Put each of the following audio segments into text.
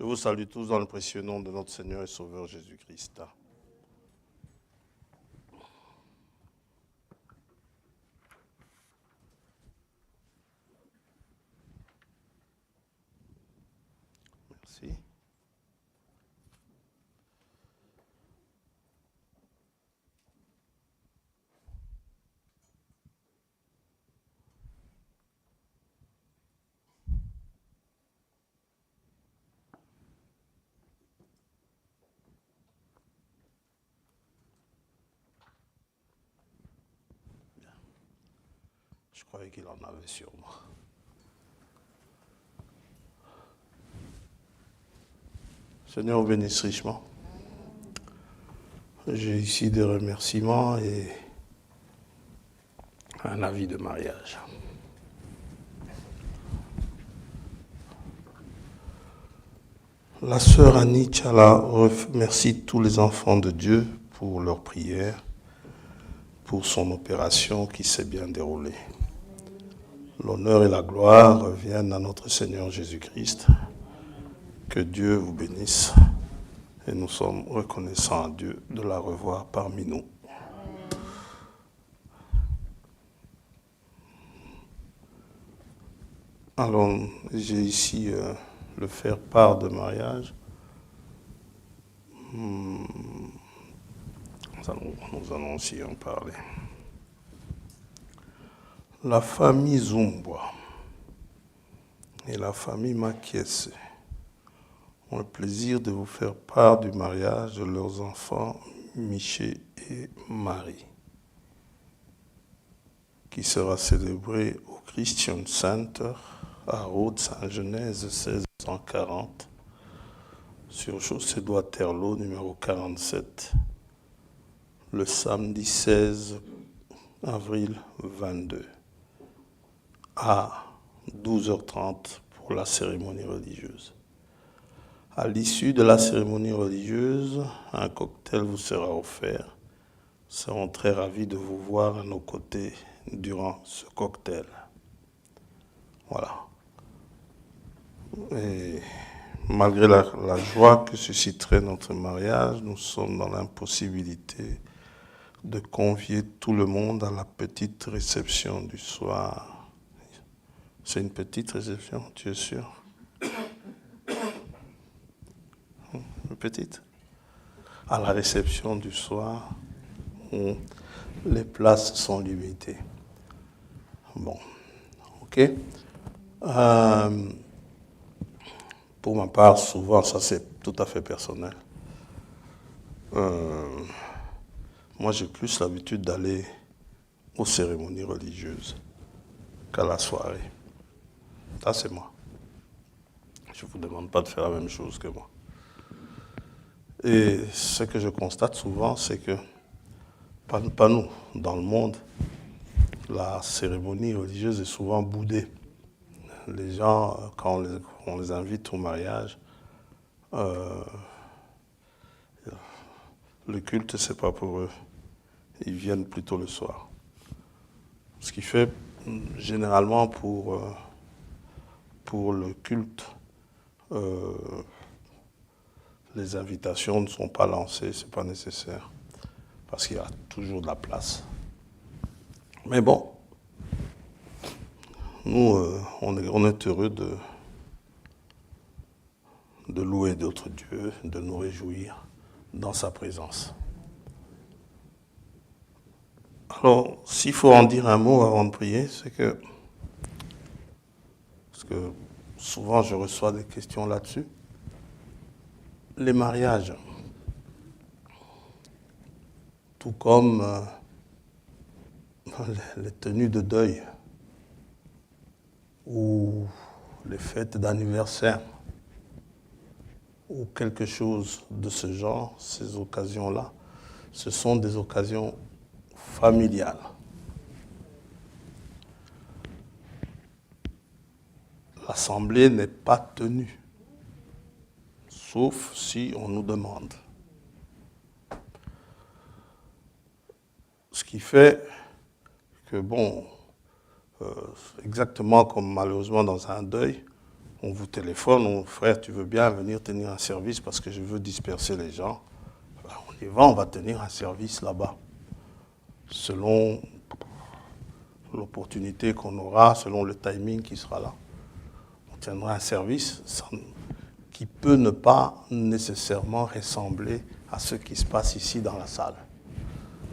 Je vous salue tous dans le précieux nom de notre Seigneur et Sauveur Jésus-Christ. Merci. Je croyais qu'il en avait sur moi. Seigneur, vous bénisse richement. J'ai ici des remerciements et un avis de mariage. La sœur Annie Tchala remercie tous les enfants de Dieu pour leur prière, pour son opération qui s'est bien déroulée. L'honneur et la gloire reviennent à notre Seigneur Jésus-Christ. Que Dieu vous bénisse et nous sommes reconnaissants à Dieu de la revoir parmi nous. Alors, j'ai ici le faire-part de mariage. Nous allons aussi en parler. La famille Zumbois et la famille Makiese ont le plaisir de vous faire part du mariage de leurs enfants Miché et Marie, qui sera célébré au Christian Center à Rhodes, Saint-Genèse 1640, sur Chaussée d'Waterloo, numéro 47, le samedi 16 avril 22, à 12h30 pour la cérémonie religieuse. À l'issue de la cérémonie religieuse, un cocktail vous sera offert. Nous serons très ravis de vous voir à nos côtés durant ce cocktail. Voilà. Et malgré la joie que susciterait notre mariage, nous sommes dans l'impossibilité de convier tout le monde à la petite réception du soir. C'est une petite réception, tu es sûr? Petite, à la réception du soir où les places sont limitées. Bon, ok. Pour ma part, souvent, ça c'est tout à fait personnel. Moi, j'ai plus l'habitude d'aller aux cérémonies religieuses qu'à la soirée. Ça, c'est moi. Je ne vous demande pas de faire la même chose que moi. Et ce que je constate souvent, c'est que, pas nous, dans le monde, la cérémonie religieuse est souvent boudée. Les gens, quand on les invite au mariage, le culte, c'est pas pour eux. Ils viennent plutôt le soir. Ce qui fait, généralement, pour le culte, les invitations ne sont pas lancées, ce n'est pas nécessaire, parce qu'il y a toujours de la place. Mais bon, nous, on est heureux de louer d'autres dieux, de nous réjouir dans sa présence. Alors, s'il faut en dire un mot avant de prier, c'est que, parce que souvent je reçois des questions là-dessus, les mariages, tout comme les tenues de deuil ou les fêtes d'anniversaire ou quelque chose de ce genre, ces occasions-là, ce sont des occasions familiales. L'assemblée n'est pas tenue, sauf si on nous demande. Ce qui fait que, bon, exactement comme malheureusement dans un deuil, on vous téléphone, on frère, tu veux bien venir tenir un service parce que je veux disperser les gens. On y va, on va tenir un service là-bas. Selon l'opportunité qu'on aura, selon le timing qui sera là. On tiendra un service qui peut ne pas nécessairement ressembler à ce qui se passe ici dans la salle.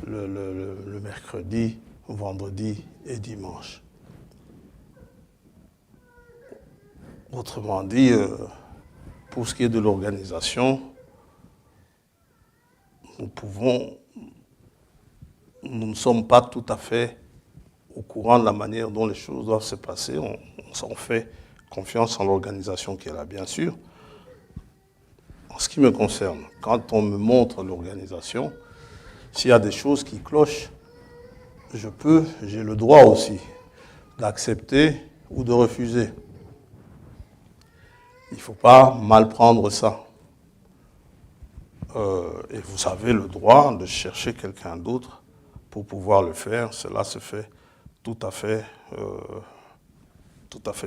Le mercredi, vendredi et dimanche. Autrement dit, pour ce qui est de l'organisation, nous ne sommes pas tout à fait au courant de la manière dont les choses doivent se passer. On s'en fait confiance en l'organisation qui est là, bien sûr. En ce qui me concerne, quand on me montre l'organisation, s'il y a des choses qui clochent, j'ai le droit aussi d'accepter ou de refuser. Il ne faut pas mal prendre ça. Et vous avez le droit de chercher quelqu'un d'autre pour pouvoir le faire. Cela se fait tout à fait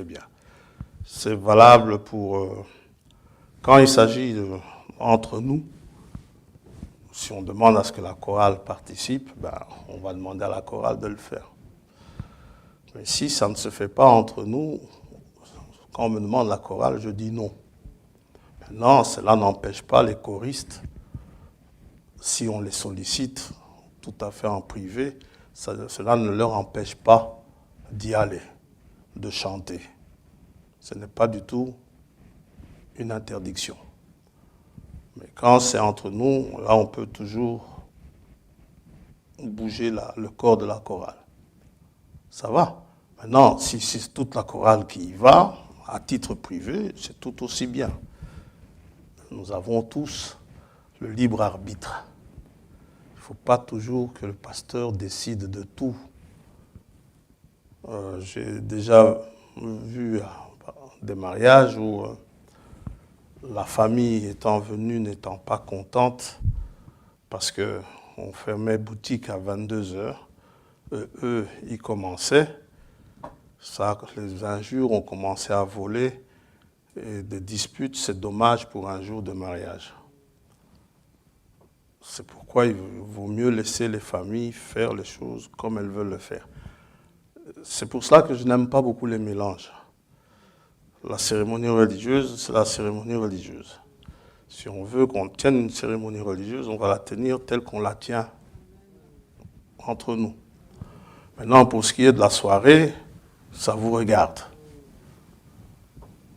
bien. C'est valable pour... quand il s'agit entre nous, si on demande à ce que la chorale participe, on va demander à la chorale de le faire. Mais si ça ne se fait pas entre nous, quand on me demande la chorale, je dis non. Maintenant, cela n'empêche pas les choristes, si on les sollicite tout à fait en privé, cela ne leur empêche pas d'y aller, de chanter. Ce n'est pas du tout une interdiction. Mais quand c'est entre nous, là, on peut toujours bouger le corps de la chorale. Ça va. Maintenant, si c'est toute la chorale qui y va, à titre privé, c'est tout aussi bien. Nous avons tous le libre arbitre. Il ne faut pas toujours que le pasteur décide de tout. J'ai déjà vu des mariages où la famille étant venue, n'étant pas contente, parce qu'on fermait boutique à 22h, eux, ils commençaient. Ça, les injures ont commencé à voler et des disputes, c'est dommage pour un jour de mariage. C'est pourquoi il vaut mieux laisser les familles faire les choses comme elles veulent le faire. C'est pour cela que je n'aime pas beaucoup les mélanges. La cérémonie religieuse, c'est la cérémonie religieuse. Si on veut qu'on tienne une cérémonie religieuse, on va la tenir telle qu'on la tient entre nous. Maintenant, pour ce qui est de la soirée, ça vous regarde.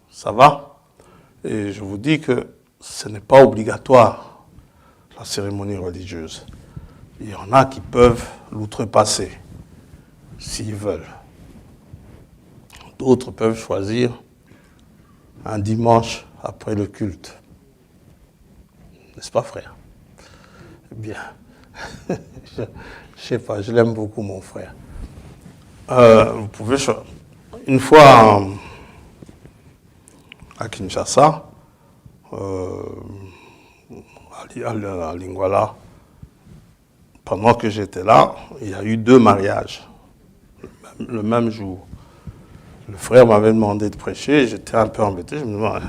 Ça va? Et je vous dis que ce n'est pas obligatoire, la cérémonie religieuse. Il y en a qui peuvent l'outrepasser, s'ils veulent. D'autres peuvent choisir un dimanche après le culte. N'est-ce pas, frère? Eh bien, je ne sais pas, je l'aime beaucoup, mon frère. Vous pouvez choisir. Une fois à Kinshasa, à Lingwala, pendant que j'étais là, il y a eu 2 mariages le même jour. Le frère m'avait demandé de prêcher, j'étais un peu embêté, je me demandais,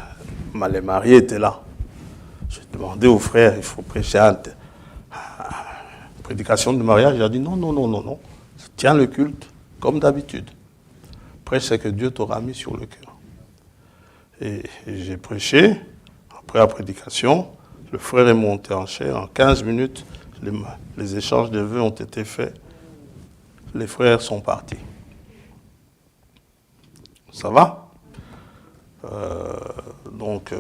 les mariés étaient là. J'ai demandé au frère, il faut prêcher une prédication de mariage. Il a dit non, tiens le culte comme d'habitude. Prêche ce que Dieu t'aura mis sur le cœur. Et j'ai prêché, après la prédication, le frère est monté en chair, en 15 minutes, les échanges de vœux ont été faits, les frères sont partis. Ça va? Donc,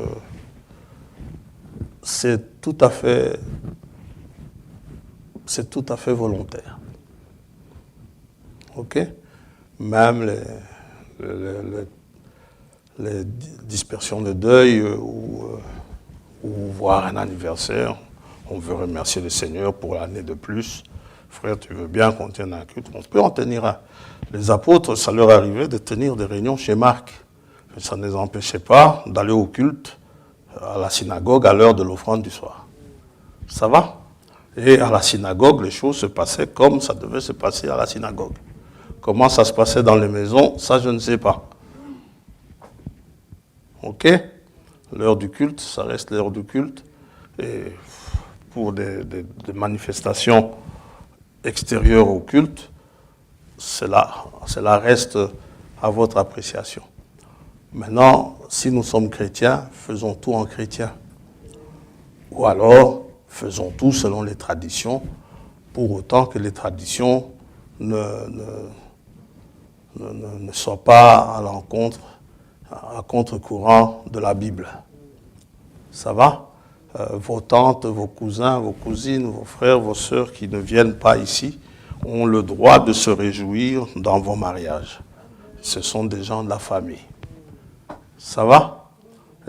c'est tout à fait volontaire. OK? Même les dispersions de deuil ou voir un anniversaire, on veut remercier le Seigneur pour l'année de plus. Frère, tu veux bien qu'on tienne un culte? On peut en tenir un. Les apôtres, ça leur arrivait de tenir des réunions chez Marc. Mais ça ne les empêchait pas d'aller au culte à la synagogue à l'heure de l'offrande du soir. Ça va? Et à la synagogue, les choses se passaient comme ça devait se passer à la synagogue. Comment ça se passait dans les maisons, ça je ne sais pas. Ok? L'heure du culte, ça reste l'heure du culte. Et pour des manifestations extérieures au culte, cela reste à votre appréciation. Maintenant, si nous sommes chrétiens, faisons tout en chrétien. Ou alors, faisons tout selon les traditions, pour autant que les traditions ne soient pas à contre-courant de la Bible. Ça va? Vos tantes, vos cousins, vos cousines, vos frères, vos sœurs qui ne viennent pas ici ont le droit de se réjouir dans vos mariages. Ce sont des gens de la famille. Ça va?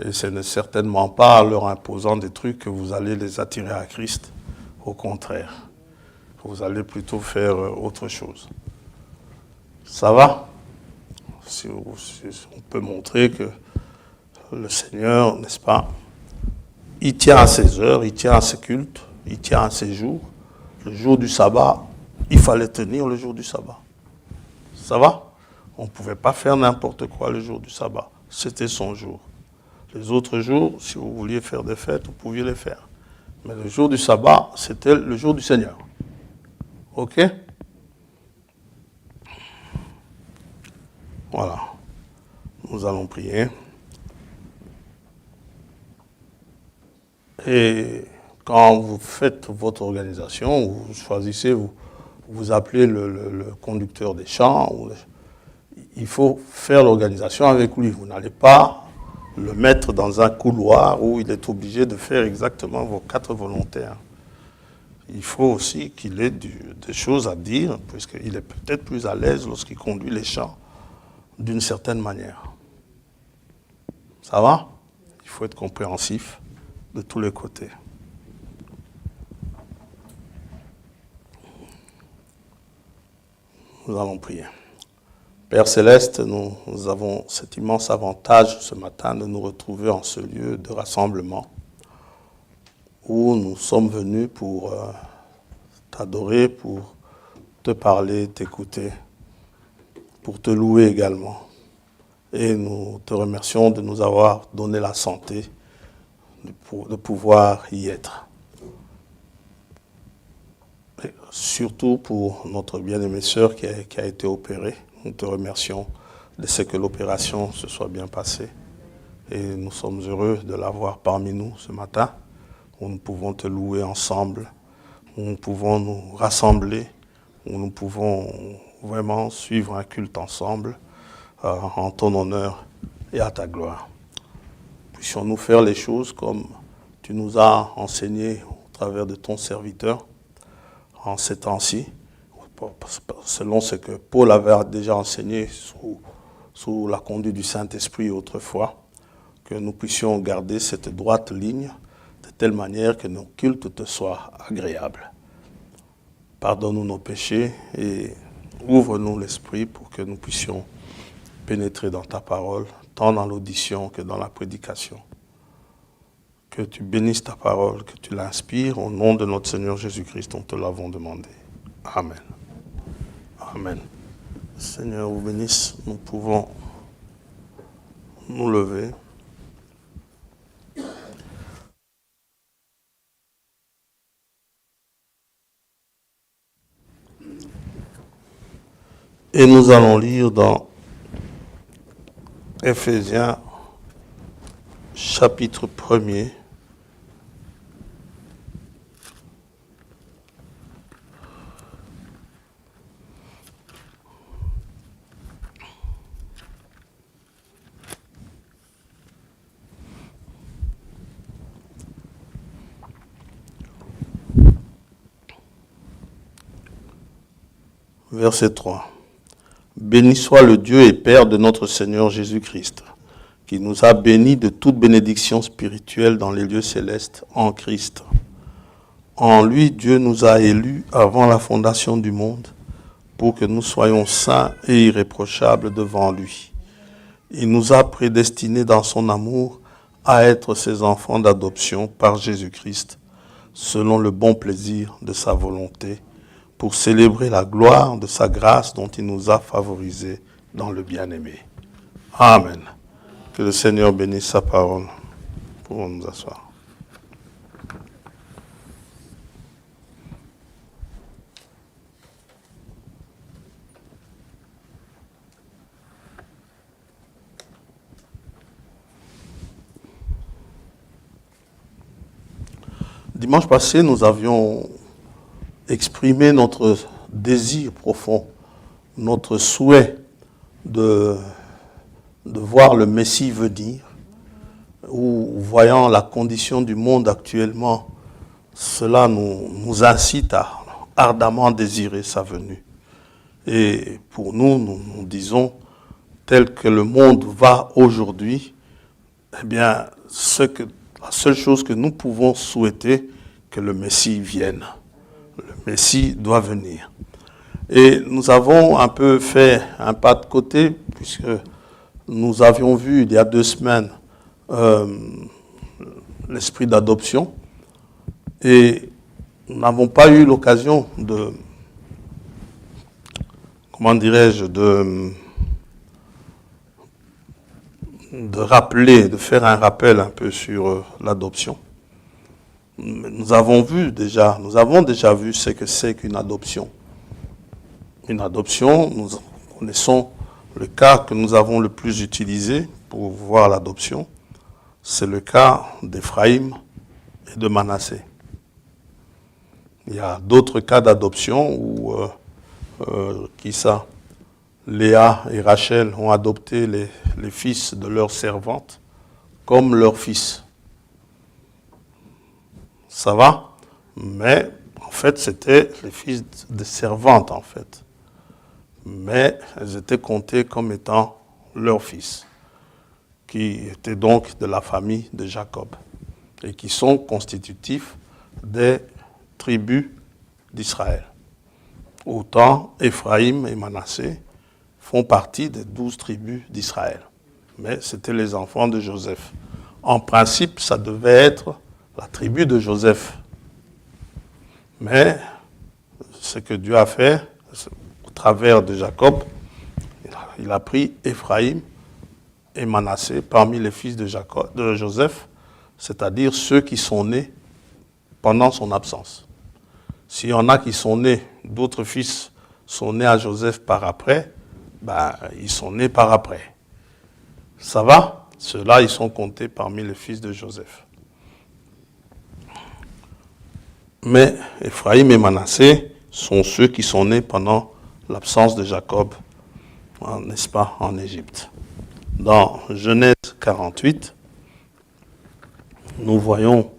Et ce n'est certainement pas en leur imposant des trucs que vous allez les attirer à Christ. Au contraire. Vous allez plutôt faire autre chose. Ça va? Si on peut montrer que le Seigneur, n'est-ce pas, il tient à ses heures, il tient à ses cultes, il tient à ses jours. Le jour du sabbat, il fallait tenir le jour du sabbat. Ça va? On ne pouvait pas faire n'importe quoi le jour du sabbat. C'était son jour. Les autres jours, si vous vouliez faire des fêtes, vous pouviez les faire. Mais le jour du sabbat, c'était le jour du Seigneur. Ok? Voilà. Nous allons prier. Et quand vous faites votre organisation, vous choisissez, vous appelez le conducteur des chants, il faut faire l'organisation avec lui. Vous n'allez pas le mettre dans un couloir où il est obligé de faire exactement vos 4 volontaires. Il faut aussi qu'il ait des choses à dire, puisqu'il est peut-être plus à l'aise lorsqu'il conduit les chants d'une certaine manière. Ça va? Il faut être compréhensif de tous les côtés. Nous allons prier. Père Céleste, nous avons cet immense avantage ce matin de nous retrouver en ce lieu de rassemblement où nous sommes venus pour t'adorer, pour te parler, t'écouter, pour te louer également. Et nous te remercions de nous avoir donné la santé de pouvoir y être. Et surtout pour notre bien-aimée sœur qui a été opérée. Nous te remercions de ce que l'opération se soit bien passée. Et nous sommes heureux de l'avoir parmi nous ce matin, où nous pouvons te louer ensemble, où nous pouvons nous rassembler, où nous pouvons vraiment suivre un culte ensemble, en ton honneur et à ta gloire. Puissions-nous faire les choses comme tu nous as enseigné au travers de ton serviteur en ces temps-ci, selon ce que Paul avait déjà enseigné sous la conduite du Saint-Esprit autrefois, que nous puissions garder cette droite ligne de telle manière que nos cultes te soient agréables. Pardonne-nous nos péchés et ouvre-nous l'esprit pour que nous puissions pénétrer dans ta parole, tant dans l'audition que dans la prédication. Que tu bénisses ta parole, que tu l'inspires. Au nom de notre Seigneur Jésus-Christ, on te l'avons demandé. Amen. Amen. Seigneur vous bénisse. Nous pouvons nous lever. Et nous allons lire dans Éphésiens, chapitre 1er. Verset 3. Béni soit le Dieu et Père de notre Seigneur Jésus-Christ, qui nous a bénis de toute bénédiction spirituelle dans les lieux célestes en Christ. En lui, Dieu nous a élus avant la fondation du monde pour que nous soyons saints et irréprochables devant lui. Il nous a prédestinés dans son amour à être ses enfants d'adoption par Jésus-Christ, selon le bon plaisir de sa volonté, pour célébrer la gloire de sa grâce dont il nous a favorisés dans le bien-aimé. Amen. Que le Seigneur bénisse sa parole. Pour nous asseoir. Dimanche passé, nous avions exprimé notre désir profond, notre souhait de voir le Messie venir, où, voyant la condition du monde actuellement, cela nous incite à ardemment désirer sa venue. Et pour nous, nous disons, tel que le monde va aujourd'hui, eh bien, la seule chose que nous pouvons souhaiter, que le Messie vienne. Le Messie doit venir. Et nous avons un peu fait un pas de côté, puisque nous avions vu il y a 2 semaines l'esprit d'adoption, et nous n'avons pas eu l'occasion de, comment dirais-je, de rappeler, de faire un rappel un peu sur l'adoption. Nous avons déjà vu ce que c'est qu'une adoption. Une adoption, nous connaissons le cas que nous avons le plus utilisé pour voir l'adoption, c'est le cas d'Éphraïm et de Manassé. Il y a d'autres cas d'adoption où, Léa et Rachel ont adopté les fils de leurs servantes comme leurs fils. Ça va? Mais en fait, c'était les fils des servantes, en fait. Mais elles étaient comptées comme étant leurs fils, qui étaient donc de la famille de Jacob, et qui sont constitutifs des tribus d'Israël. Autant Éphraïm et Manassé font partie des 12 tribus d'Israël. Mais c'était les enfants de Joseph. En principe, ça devait être la tribu de Joseph. Mais ce que Dieu a fait, au travers de Jacob, il a pris Éphraïm et Manassé parmi les fils de Joseph, c'est-à-dire ceux qui sont nés pendant son absence. S'il y en a qui sont nés, d'autres fils sont nés à Joseph par après, ils sont nés par après. Ça va? Ceux-là, ils sont comptés parmi les fils de Joseph. Mais Éphraïm et Manassé sont ceux qui sont nés pendant l'absence de Jacob, n'est-ce pas, en Égypte. Dans Genèse 48, nous voyons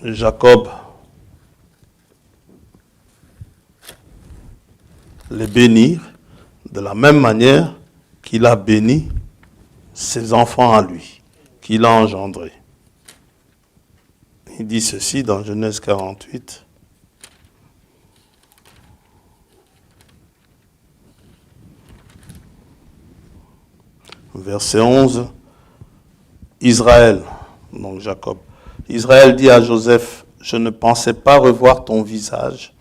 Jacob les bénir de la même manière qu'il a béni ses enfants à lui, qu'il a engendrés. Il dit ceci dans Genèse 48. Verset 11. Israël, donc Jacob. Israël dit à Joseph, « Je ne pensais pas revoir ton visage,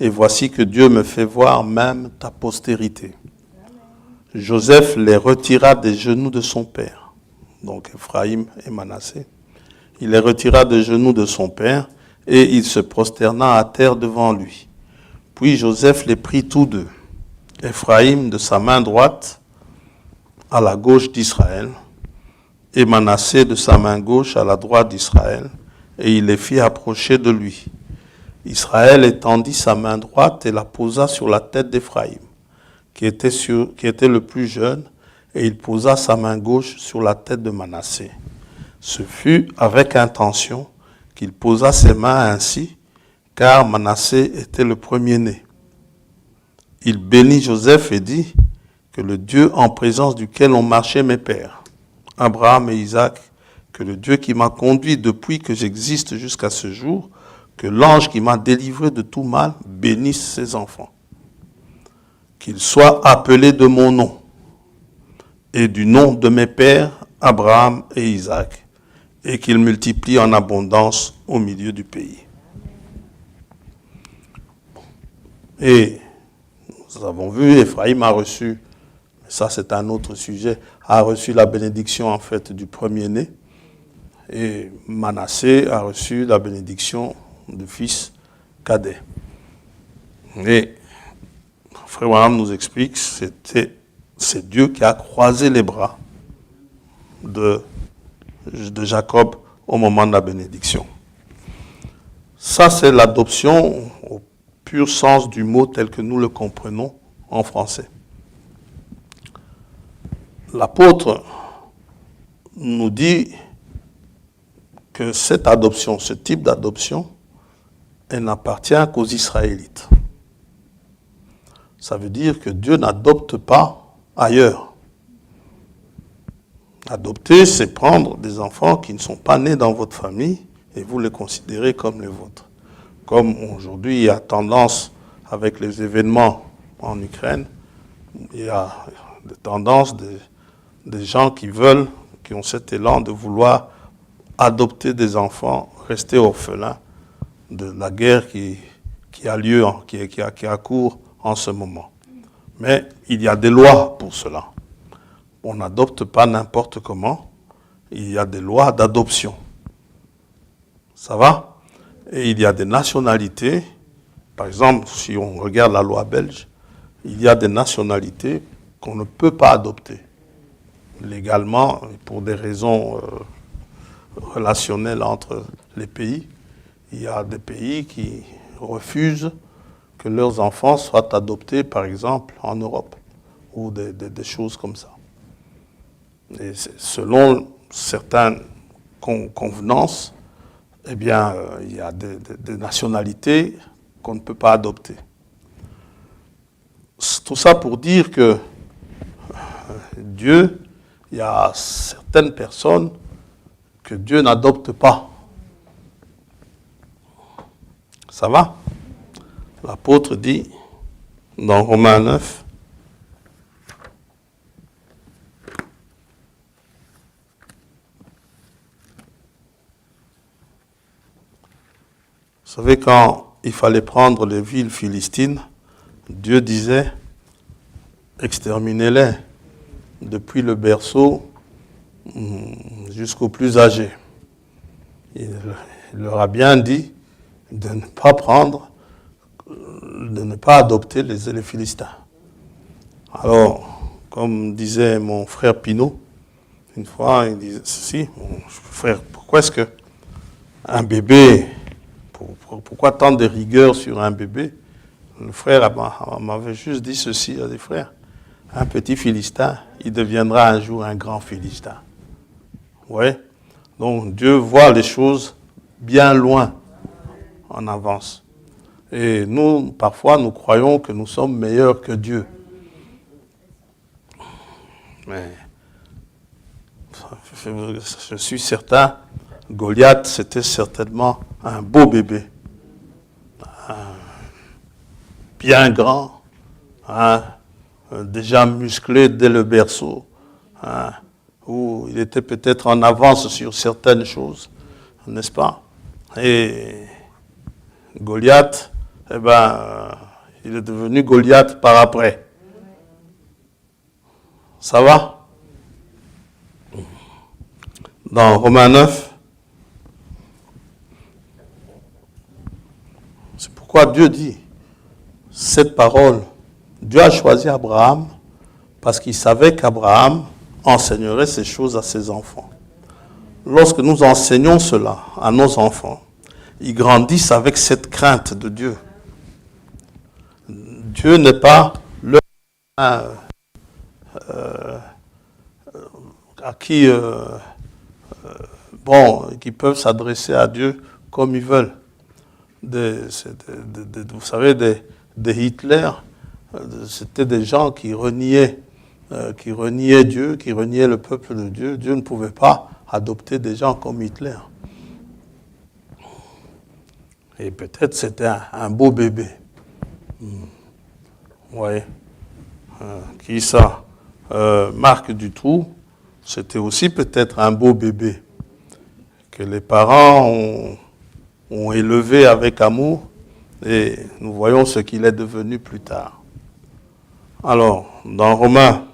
et voici que Dieu me fait voir même ta postérité. » Joseph les retira des genoux de son père, donc Éphraïm et Manassé. Il les retira des genoux de son père, et il se prosterna à terre devant lui. Puis Joseph les prit tous deux, Éphraïm de sa main droite à la gauche d'Israël, et Manassé de sa main gauche à la droite d'Israël, et il les fit approcher de lui. Israël étendit sa main droite et la posa sur la tête d'Éphraïm, qui était le plus jeune, et il posa sa main gauche sur la tête de Manassé. Ce fut avec intention qu'il posa ses mains ainsi, car Manassé était le premier-né. Il bénit Joseph et dit, « Que le Dieu en présence duquel ont marché mes pères, Abraham et Isaac, que le Dieu qui m'a conduit depuis que j'existe jusqu'à ce jour, que l'ange qui m'a délivré de tout mal bénisse ses enfants. Qu'il soit appelé de mon nom et du nom de mes pères, Abraham et Isaac, et qu'il multiplie en abondance au milieu du pays. » Et nous avons vu, Éphraïm a reçu ça c'est un autre sujet, a reçu la bénédiction en fait du premier-né. Et Manassé a reçu la bénédiction du fils cadet. Et Frère Branham nous explique que c'est Dieu qui a croisé les bras de Jacob au moment de la bénédiction. Ça, c'est l'adoption au pur sens du mot tel que nous le comprenons en français. L'apôtre nous dit que cette adoption, ce type d'adoption, elle n'appartient qu'aux Israélites. Ça veut dire que Dieu n'adopte pas ailleurs. Adopter, c'est prendre des enfants qui ne sont pas nés dans votre famille et vous les considérez comme les vôtres. Comme aujourd'hui, il y a tendance, avec les événements en Ukraine, il y a des tendances des gens qui ont cet élan de vouloir adopter des enfants, rester orphelins de la guerre qui a lieu, qui a cours en ce moment. Mais il y a des lois pour cela. On n'adopte pas n'importe comment. Il y a des lois d'adoption. Ça va? Et il y a des nationalités. Par exemple, si on regarde la loi belge, il y a des nationalités qu'on ne peut pas adopter. Légalement, pour des raisons relationnelles entre les pays, il y a des pays qui refusent que leurs enfants soient adoptés, par exemple, en Europe, ou des choses comme ça. Et selon certaines convenances, eh bien, il y a des nationalités qu'on ne peut pas adopter. Tout ça pour dire que Dieu, il y a certaines personnes que Dieu n'adopte pas. Ça va? L'apôtre dit dans Romains 9, vous savez, quand il fallait prendre les villes philistines, Dieu disait, exterminez-les, depuis le berceau jusqu'au plus âgé. Il leur a bien dit de ne pas prendre, de ne pas adopter les Philistins. Alors, comme disait mon frère Pinault, une fois, il disait ceci, mon frère, pourquoi est-ce que un bébé, pourquoi tant de rigueur sur un bébé? Le frère m'avait juste dit ceci, il a dit, frère, un petit Philistin, il deviendra un jour un grand Philistin. Ouais. Donc Dieu voit les choses bien loin en avance. Et nous, parfois, nous croyons que nous sommes meilleurs que Dieu. Mais je suis certain, Goliath, c'était certainement un beau bébé. Bien grand, déjà musclé dès le berceau, où il était peut-être en avance sur certaines choses, n'est-ce pas? Et Goliath, eh ben, il est devenu Goliath par après. Ça va? Dans Romains 9, c'est pourquoi Dieu dit cette parole. Dieu a choisi Abraham parce qu'il savait qu'Abraham enseignerait ces choses à ses enfants. Lorsque nous enseignons cela à nos enfants, ils grandissent avec cette crainte de Dieu. Dieu n'est pas le à qui qui peuvent s'adresser à Dieu comme ils veulent. Vous savez, des Hitler, c'était des gens qui reniaient Dieu, qui reniaient le peuple de Dieu. Dieu ne pouvait pas adopter des gens comme Hitler. Et peut-être c'était un beau bébé. Oui. Qui ça? Marc Dutroux, c'était aussi peut-être un beau bébé que les parents ont élevé avec amour et nous voyons ce qu'il est devenu plus tard. Alors, dans Romains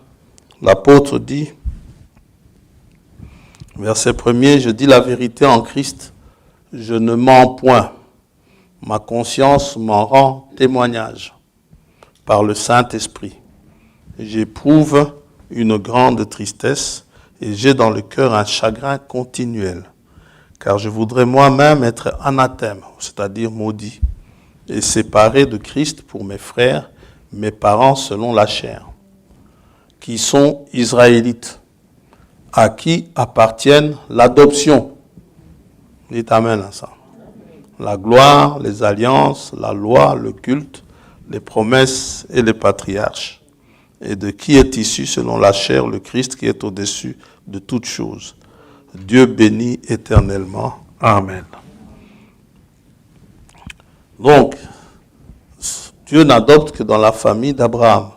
l'apôtre dit, verset 1er, « Je dis la vérité en Christ, je ne mens point. Ma conscience m'en rend témoignage par le Saint-Esprit. J'éprouve une grande tristesse et j'ai dans le cœur un chagrin continuel, car je voudrais moi-même être anathème, c'est-à-dire maudit, et séparé de Christ pour mes frères, mes parents selon la chair, qui sont israélites, à qui appartiennent l'adoption. Dites Amen à ça. La gloire, les alliances, la loi, le culte, les promesses et les patriarches, et de qui est issu selon la chair le Christ qui est au-dessus de toutes choses. Dieu bénit éternellement. Amen. Donc, Dieu n'adopte que dans la famille d'Abraham.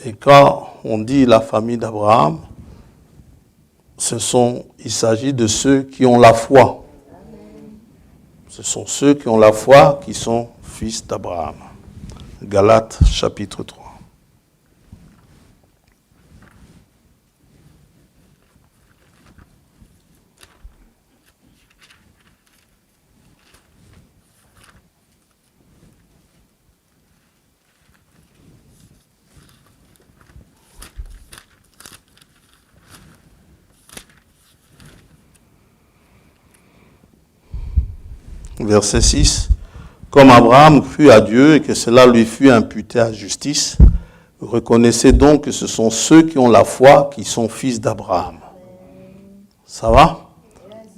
Et quand on dit la famille d'Abraham, il s'agit de ceux qui ont la foi. Ce sont ceux qui ont la foi qui sont fils d'Abraham. Galates chapitre 3. Verset 6. Comme Abraham crut à Dieu et que cela lui fut imputé à justice, reconnaissez donc que ce sont ceux qui ont la foi qui sont fils d'Abraham. Ça va?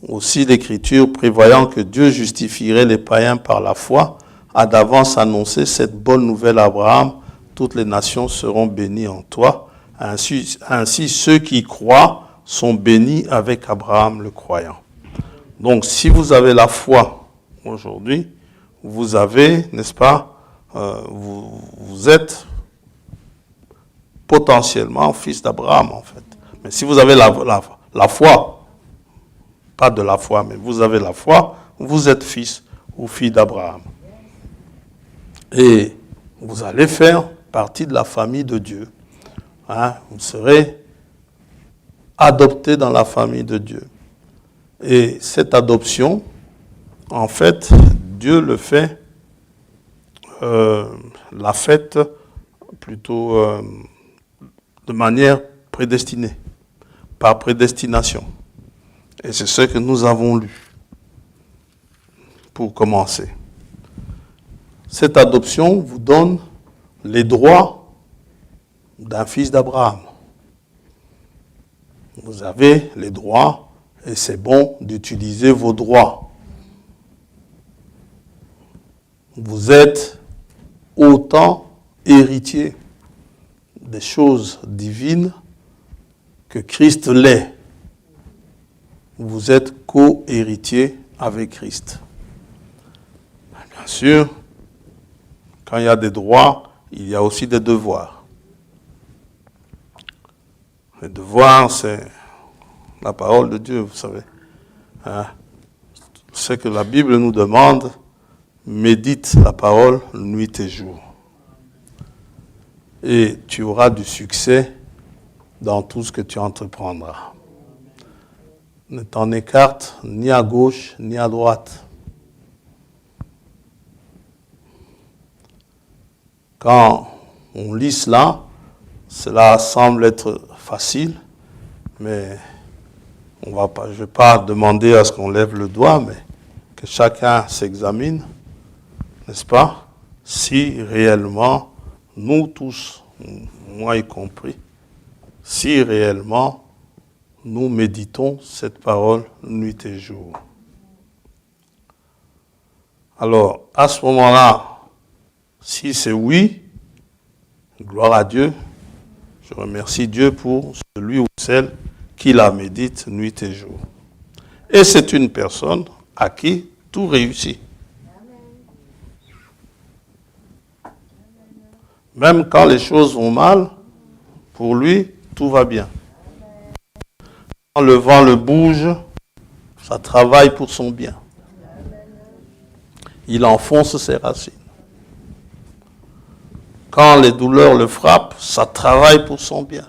Aussi l'Écriture, prévoyant que Dieu justifierait les païens par la foi, a d'avance annoncé cette bonne nouvelle à Abraham, toutes les nations seront bénies en toi. Ainsi ceux qui croient sont bénis avec Abraham le croyant. Donc si vous avez la foi aujourd'hui, vous avez, n'est-ce pas, vous êtes potentiellement fils d'Abraham en fait. Mais si vous avez la foi, pas de la foi, mais vous avez la foi, vous êtes fils ou fille d'Abraham. Et vous allez faire partie de la famille de Dieu. Hein? Vous serez adopté dans la famille de Dieu. Et cette adoption, en fait, Dieu le fait, l'a faite plutôt de manière prédestinée, par prédestination. Et c'est ce que nous avons lu, pour commencer. Cette adoption vous donne les droits d'un fils d'Abraham. Vous avez les droits et c'est bon d'utiliser vos droits. Vous êtes autant héritier des choses divines que Christ l'est. Vous êtes co-héritier avec Christ. Bien sûr, quand il y a des droits, il y a aussi des devoirs. Les devoirs, c'est la parole de Dieu, vous savez. Hein? Ce que la Bible nous demande, médite la parole nuit et jour. Et tu auras du succès dans tout ce que tu entreprendras. Ne t'en écarte ni à gauche ni à droite. Quand on lit cela, cela semble être facile, mais je ne vais pas demander à ce qu'on lève le doigt, mais que chacun s'examine, n'est-ce pas? Si réellement, nous tous, moi y compris, si réellement nous méditons cette parole nuit et jour. Alors, à ce moment-là, si c'est oui, gloire à Dieu, je remercie Dieu pour celui ou celle qui la médite nuit et jour. Et c'est une personne à qui tout réussit. Même quand les choses vont mal, pour lui, tout va bien. Quand le vent le bouge, ça travaille pour son bien. Il enfonce ses racines. quand les douleurs le frappent, ça travaille pour son bien.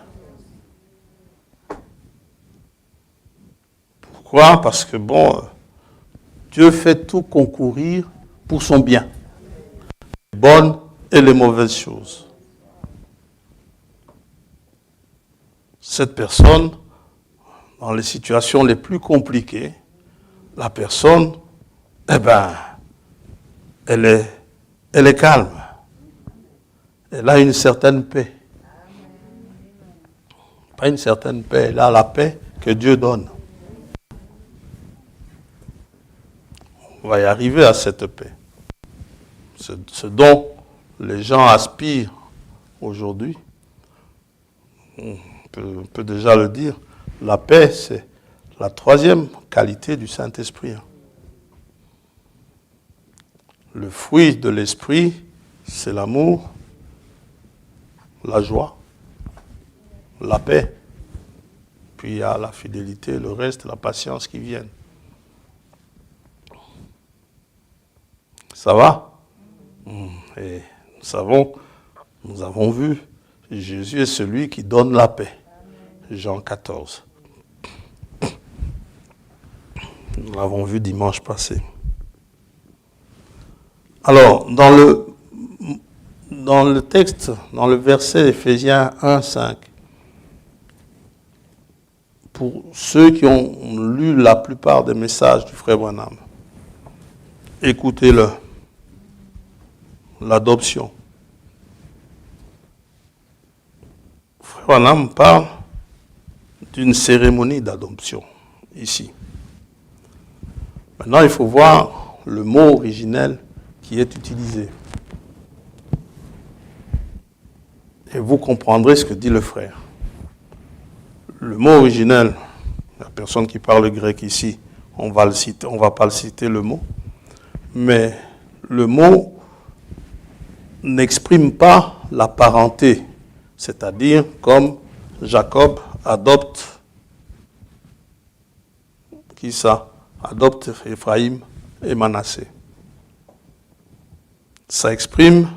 Pourquoi? Parce que Dieu fait tout concourir pour son bien. Les bonnes et les mauvaises choses. Cette personne, dans les situations les plus compliquées, la personne, elle est calme. Elle a une certaine paix. Pas une certaine paix, elle a la paix que Dieu donne. On va y arriver à cette paix. Ce dont les gens aspirent aujourd'hui, on peut déjà le dire, la paix, c'est la troisième qualité du Saint-Esprit. Le fruit de l'Esprit, c'est l'amour, la joie, la paix. Puis il y a la fidélité, le reste, la patience qui viennent. Ça va? Et nous avons vu, Jésus est celui qui donne la paix. Jean 14. Nous l'avons vu dimanche passé. Alors, dans le texte, dans le verset Éphésiens 1, 5, pour ceux qui ont lu la plupart des messages du frère Branham, écoutez-le. L'adoption. Frère Branham parle d'une cérémonie d'adoption, ici. Maintenant, il faut voir le mot originel qui est utilisé. Et vous comprendrez ce que dit le frère. Le mot originel, la personne qui parle grec ici, on va le citer, on ne va pas le citer le mot, mais le mot n'exprime pas la parenté, c'est-à-dire comme Jacob adopte, qui ça? Adopte Éphraïm et Manassé. Ça exprime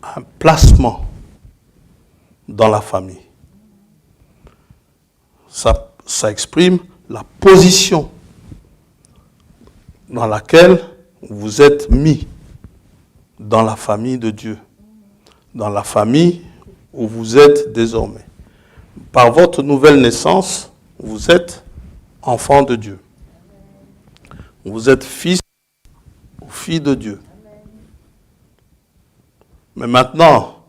un placement dans la famille. Ça exprime la position dans laquelle vous êtes mis dans la famille de Dieu, dans la famille où vous êtes désormais. Par votre nouvelle naissance, vous êtes enfant de Dieu. Vous êtes fils ou fille de Dieu. Mais maintenant,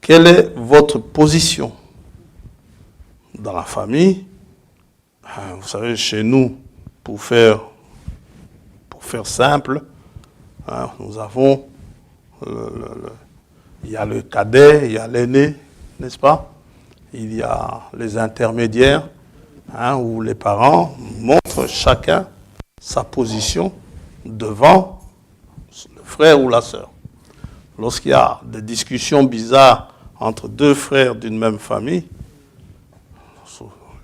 quelle est votre position dans la famille? Vous savez, chez nous, pour faire simple, nous avons il y a le cadet, il y a l'aîné, n'est-ce pas? Il y a les intermédiaires, où les parents montrent chacun sa position devant le frère ou la sœur. Lorsqu'il y a des discussions bizarres entre deux frères d'une même famille,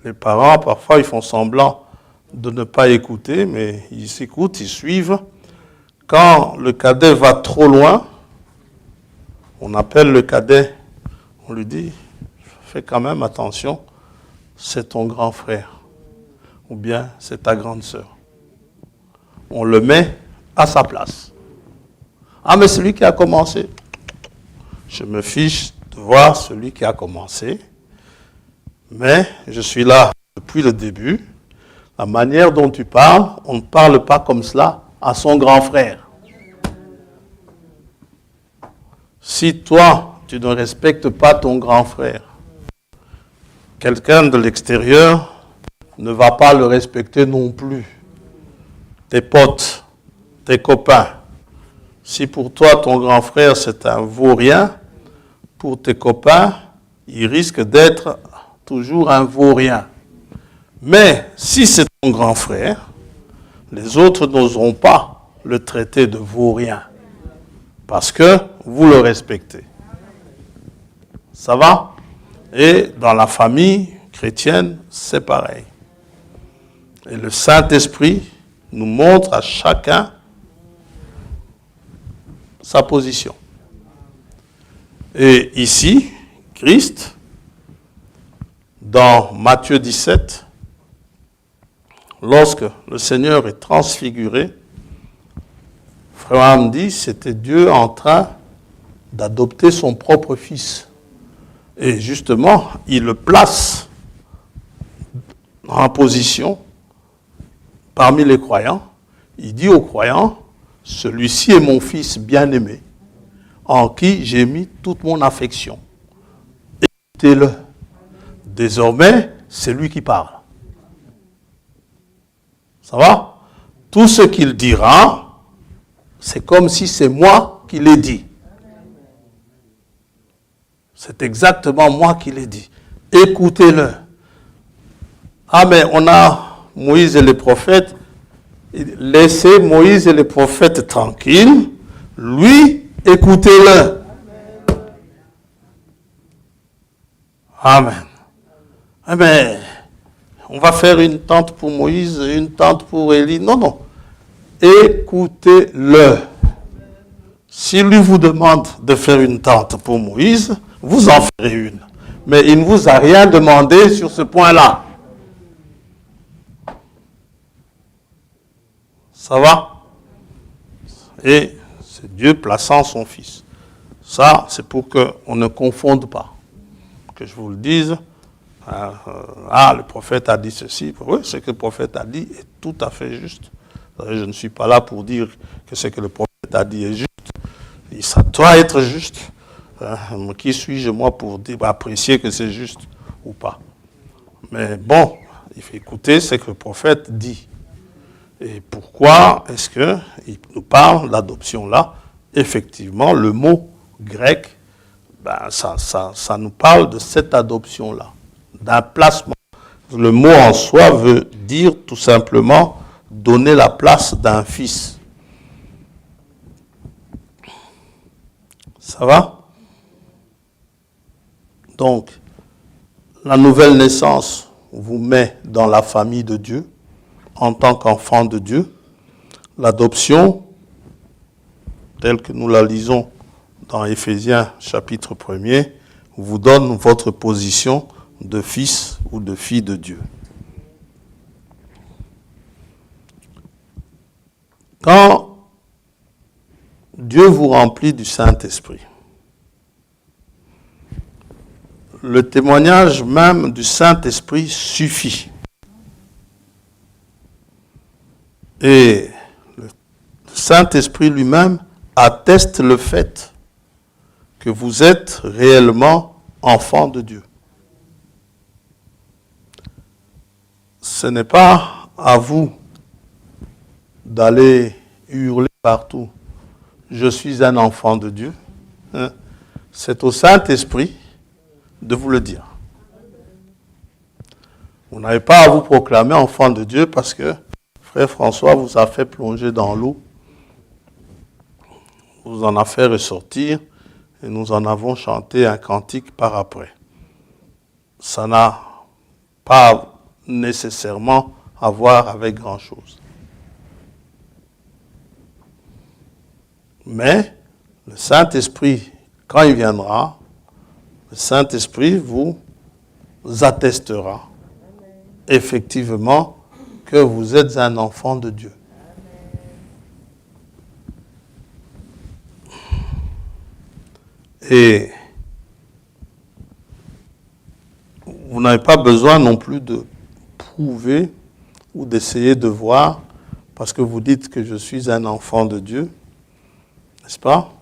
les parents, parfois, ils font semblant de ne pas écouter, mais ils s'écoutent, ils suivent. Quand le cadet va trop loin, on appelle le cadet, on lui dit, fais quand même attention, c'est ton grand frère, ou bien c'est ta grande sœur. On le met à sa place. Ah, mais celui qui a commencé. Je me fiche de voir celui qui a commencé, mais je suis là depuis le début. La manière dont tu parles, on ne parle pas comme cela à son grand frère. Si toi, tu ne respectes pas ton grand frère, quelqu'un de l'extérieur ne va pas le respecter non plus. Tes potes, tes copains. Si pour toi, ton grand frère, c'est un vaurien, pour tes copains, il risque d'être toujours un vaurien. Mais si c'est ton grand frère, les autres n'oseront pas le traiter de vaurien. Parce que vous le respectez. Ça va? Et dans la famille chrétienne, c'est pareil. Et le Saint-Esprit nous montre à chacun sa position. Et ici, Christ, dans Matthieu 17, lorsque le Seigneur est transfiguré, Frère Branham dit, c'était Dieu en train d'adopter son propre fils. Et justement, il le place en position parmi les croyants. Il dit aux croyants, celui-ci est mon fils bien-aimé, en qui j'ai mis toute mon affection. Écoutez-le. Désormais, c'est lui qui parle. Ça va? Tout ce qu'il dira, c'est comme si c'est moi qui l'ai dit. C'est exactement moi qui l'ai dit. Écoutez-le. Ah, mais on a Moïse et les prophètes. Laissez Moïse et les prophètes tranquilles. Lui, écoutez-le. Amen. Eh bien, on va faire une tente pour Moïse, une tente pour Élie. Non, non. Écoutez-le. Si lui vous demande de faire une tente pour Moïse, vous en ferez une. Mais il ne vous a rien demandé sur ce point-là. Ça va? Et c'est Dieu plaçant son fils. Ça, c'est pour qu'on ne confonde pas. Que je vous le dise. Le prophète a dit ceci. Oui, ce que le prophète a dit est tout à fait juste. Je ne suis pas là pour dire que ce que le prophète a dit est juste. Et ça doit être juste. Qui suis-je moi pour apprécier que c'est juste ou pas? Mais bon, il faut écouter ce que le prophète dit. Et pourquoi est-ce qu'il nous parle d'adoption là? Effectivement, le mot grec, ça nous parle de cette adoption-là, d'un placement. Le mot en soi veut dire tout simplement donner la place d'un fils. Ça va? Donc, la nouvelle naissance vous met dans la famille de Dieu en tant qu'enfant de Dieu. L'adoption, telle que nous la lisons dans Éphésiens chapitre 1er, vous donne votre position de fils ou de fille de Dieu. Quand Dieu vous remplit du Saint-Esprit, le témoignage même du Saint-Esprit suffit. Et le Saint-Esprit lui-même atteste le fait que vous êtes réellement enfant de Dieu. Ce n'est pas à vous d'aller hurler partout « Je suis un enfant de Dieu ». C'est au Saint-Esprit de vous le dire. Vous n'avez pas à vous proclamer enfant de Dieu parce que Frère François vous a fait plonger dans l'eau, vous en a fait ressortir et nous en avons chanté un cantique par après. Ça n'a pas nécessairement à voir avec grand-chose. Mais le Saint-Esprit, quand il viendra, le Saint-Esprit vous attestera effectivement que vous êtes un enfant de Dieu. Et vous n'avez pas besoin non plus de prouver ou d'essayer de voir, parce que vous dites que je suis un enfant de Dieu, n'est-ce pas?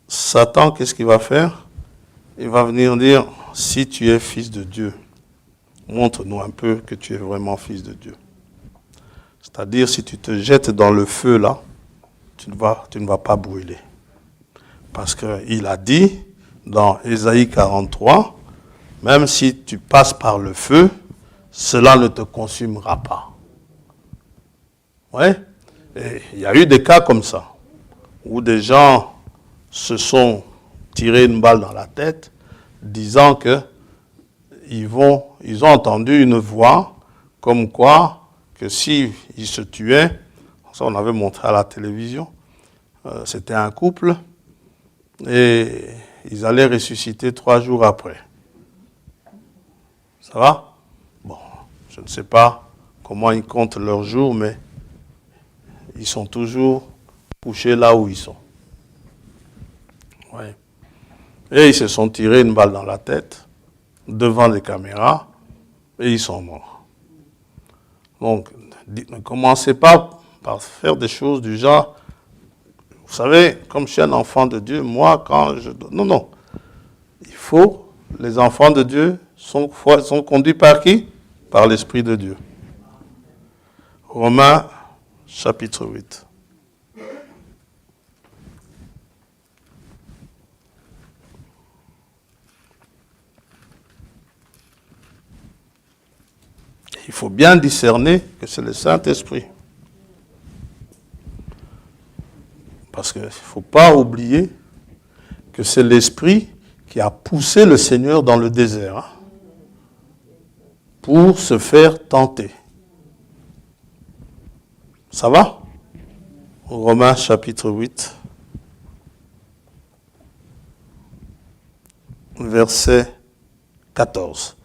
Satan, qu'est-ce qu'il va faire? Il va venir dire, si tu es fils de Dieu, montre-nous un peu que tu es vraiment fils de Dieu. C'est-à-dire, si tu te jettes dans le feu là, tu ne vas pas brûler. Parce qu'il a dit, dans Ésaïe 43, même si tu passes par le feu, cela ne te consumera pas. Ouais. Et il y a eu des cas comme ça, où des gens se sont tirés une balle dans la tête, disant que ils ont entendu une voix comme quoi que s'ils se tuaient, ça on avait montré à la télévision, c'était un couple, et ils allaient ressusciter 3 jours après. Ça va? Bon, je ne sais pas comment ils comptent leurs jours, mais ils sont toujours couchés là où ils sont. Ouais. Et ils se sont tirés une balle dans la tête, devant les caméras, et ils sont morts. Donc, ne commencez pas par faire des choses du genre, vous savez, comme je suis un enfant de Dieu, moi, quand je... Non, non. Il faut, les enfants de Dieu sont conduits par qui? Par l'Esprit de Dieu. Romains, chapitre 8. Il faut bien discerner que c'est le Saint-Esprit. Parce qu'il ne faut pas oublier que c'est l'Esprit qui a poussé le Seigneur dans le désert pour se faire tenter. Ça va? Romains chapitre 8, verset 14.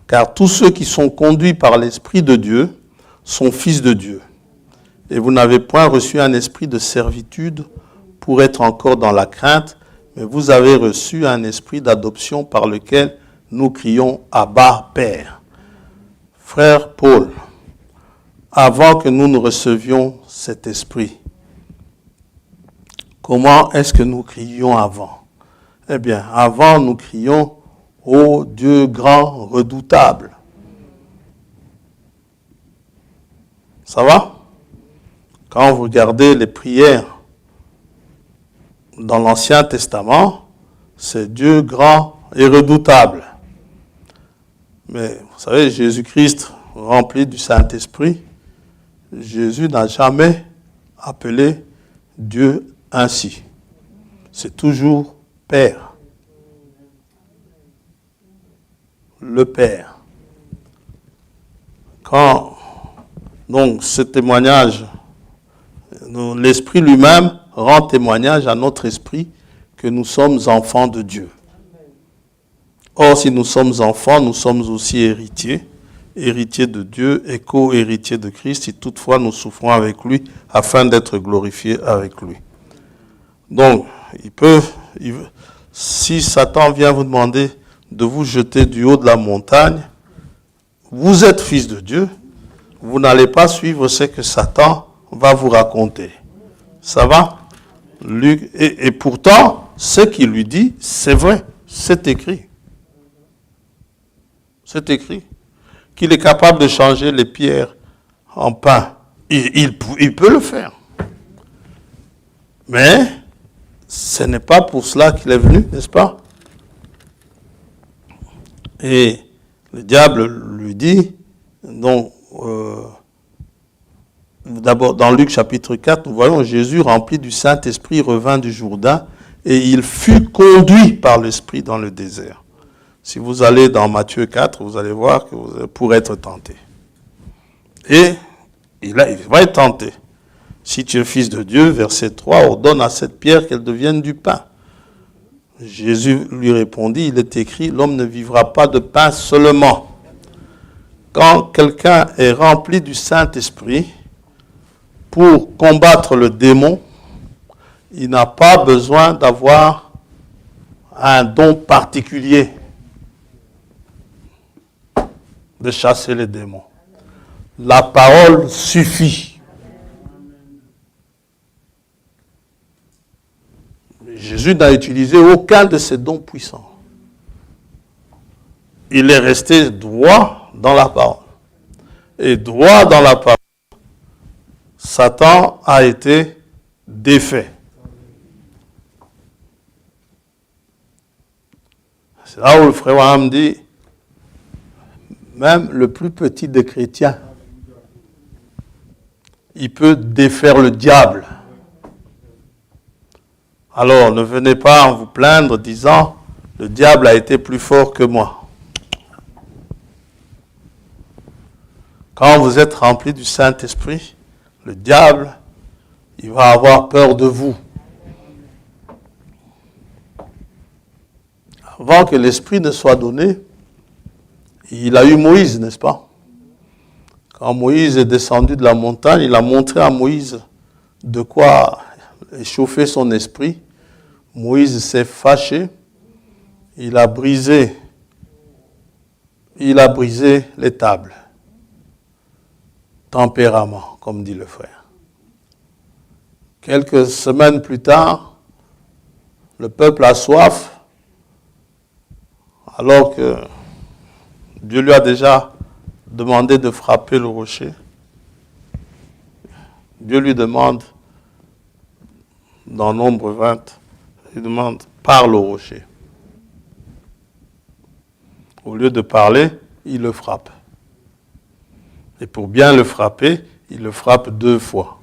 Car tous ceux qui sont conduits par l'Esprit de Dieu sont fils de Dieu. Et vous n'avez point reçu un esprit de servitude pour être encore dans la crainte, mais vous avez reçu un esprit d'adoption par lequel nous crions « Abba, Père ». Frère Paul, avant que nous ne recevions cet esprit, comment est-ce que nous crions avant? Eh bien, avant nous crions « Ô Dieu grand, redoutable ». Ça va? Quand vous regardez les prières dans l'Ancien Testament, c'est Dieu grand et redoutable. Mais vous savez, Jésus-Christ, rempli du Saint-Esprit, Jésus n'a jamais appelé Dieu ainsi. C'est toujours Père. Le Père. Quand, donc, ce témoignage, l'Esprit lui-même rend témoignage à notre esprit que nous sommes enfants de Dieu. Or, si nous sommes enfants, nous sommes aussi héritiers, héritiers de Dieu et co-héritiers de Christ, si toutefois nous souffrons avec lui, afin d'être glorifiés avec lui. Donc, si Satan vient vous demander de vous jeter du haut de la montagne, vous êtes fils de Dieu, vous n'allez pas suivre ce que Satan va vous raconter. Ça va? Et pourtant, ce qu'il lui dit, c'est vrai, c'est écrit. C'est écrit. Qu'il est capable de changer les pierres en pain. Il peut le faire. Mais ce n'est pas pour cela qu'il est venu, n'est-ce pas? Et le diable lui dit, donc, d'abord dans Luc chapitre 4, nous voyons Jésus rempli du Saint-Esprit revint du Jourdain et il fut conduit par l'Esprit dans le désert. Si vous allez dans Matthieu 4, vous allez voir que vous pourrez être tenté. Et il va être tenté. Si tu es fils de Dieu, verset 3, ordonne à cette pierre qu'elle devienne du pain. Jésus lui répondit, il est écrit, l'homme ne vivra pas de pain seulement. Quand quelqu'un est rempli du Saint-Esprit, pour combattre le démon, il n'a pas besoin d'avoir un don particulier de chasser les démons. La parole suffit. Jésus n'a utilisé aucun de ses dons puissants. Il est resté droit dans la parole. Et droit dans la parole, Satan a été défait. C'est là où le frère Abraham dit, même le plus petit des chrétiens, il peut défaire le diable. Alors, ne venez pas vous plaindre disant, le diable a été plus fort que moi. Quand vous êtes rempli du Saint-Esprit, le diable, il va avoir peur de vous. avant que l'Esprit ne soit donné, il a eu Moïse, n'est-ce pas? Quand Moïse est descendu de la montagne, il a montré à Moïse de quoi échauffer son esprit. Moïse s'est fâché, il a brisé les tables. Tempérament, comme dit le frère. Quelques semaines plus tard, le peuple a soif, alors que Dieu lui a déjà demandé de frapper le rocher. Dieu lui demande, dans Nombre 20, il demande, parle au rocher. Au lieu de parler, il le frappe. Et pour bien le frapper, il le frappe 2 fois.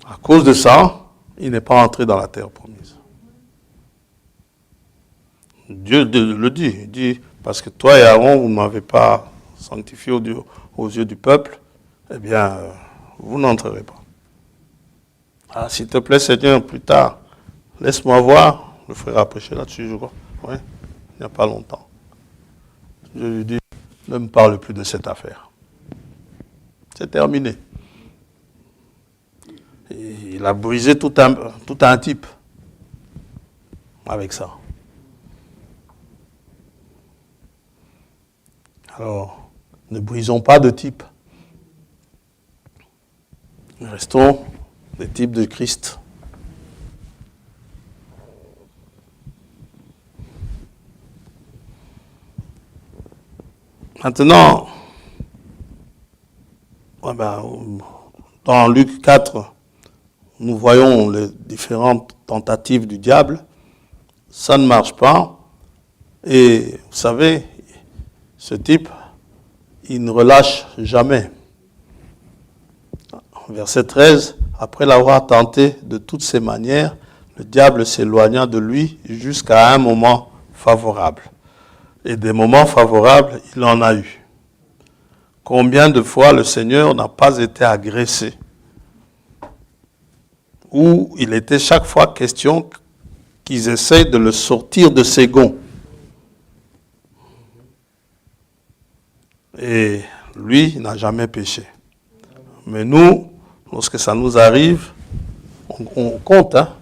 À cause de ça, il n'est pas entré dans la terre promise. Dieu le dit, il dit, parce que toi et Aaron, vous ne m'avez pas sanctifié aux yeux du peuple, eh bien, vous n'entrerez pas. Ah, s'il te plaît, Seigneur, plus tard, laisse-moi voir. Le frère a prêché là-dessus, je crois. Oui, il n'y a pas longtemps. Je lui dis, ne me parle plus de cette affaire. C'est terminé. Et il a brisé tout un type avec ça. Alors, ne brisons pas de type. Restons des types de Christ. Maintenant, dans Luc 4, nous voyons les différentes tentatives du diable. Ça ne marche pas. Et vous savez, ce type, il ne relâche jamais. Verset 13, après l'avoir tenté de toutes ses manières, le diable s'éloigna de lui jusqu'à un moment favorable. Et des moments favorables, il en a eu. Combien de fois le Seigneur n'a pas été agressé? Où il était chaque fois question qu'ils essayent de le sortir de ses gonds. Et lui n'a jamais péché. Mais nous, lorsque ça nous arrive, on compte, hein,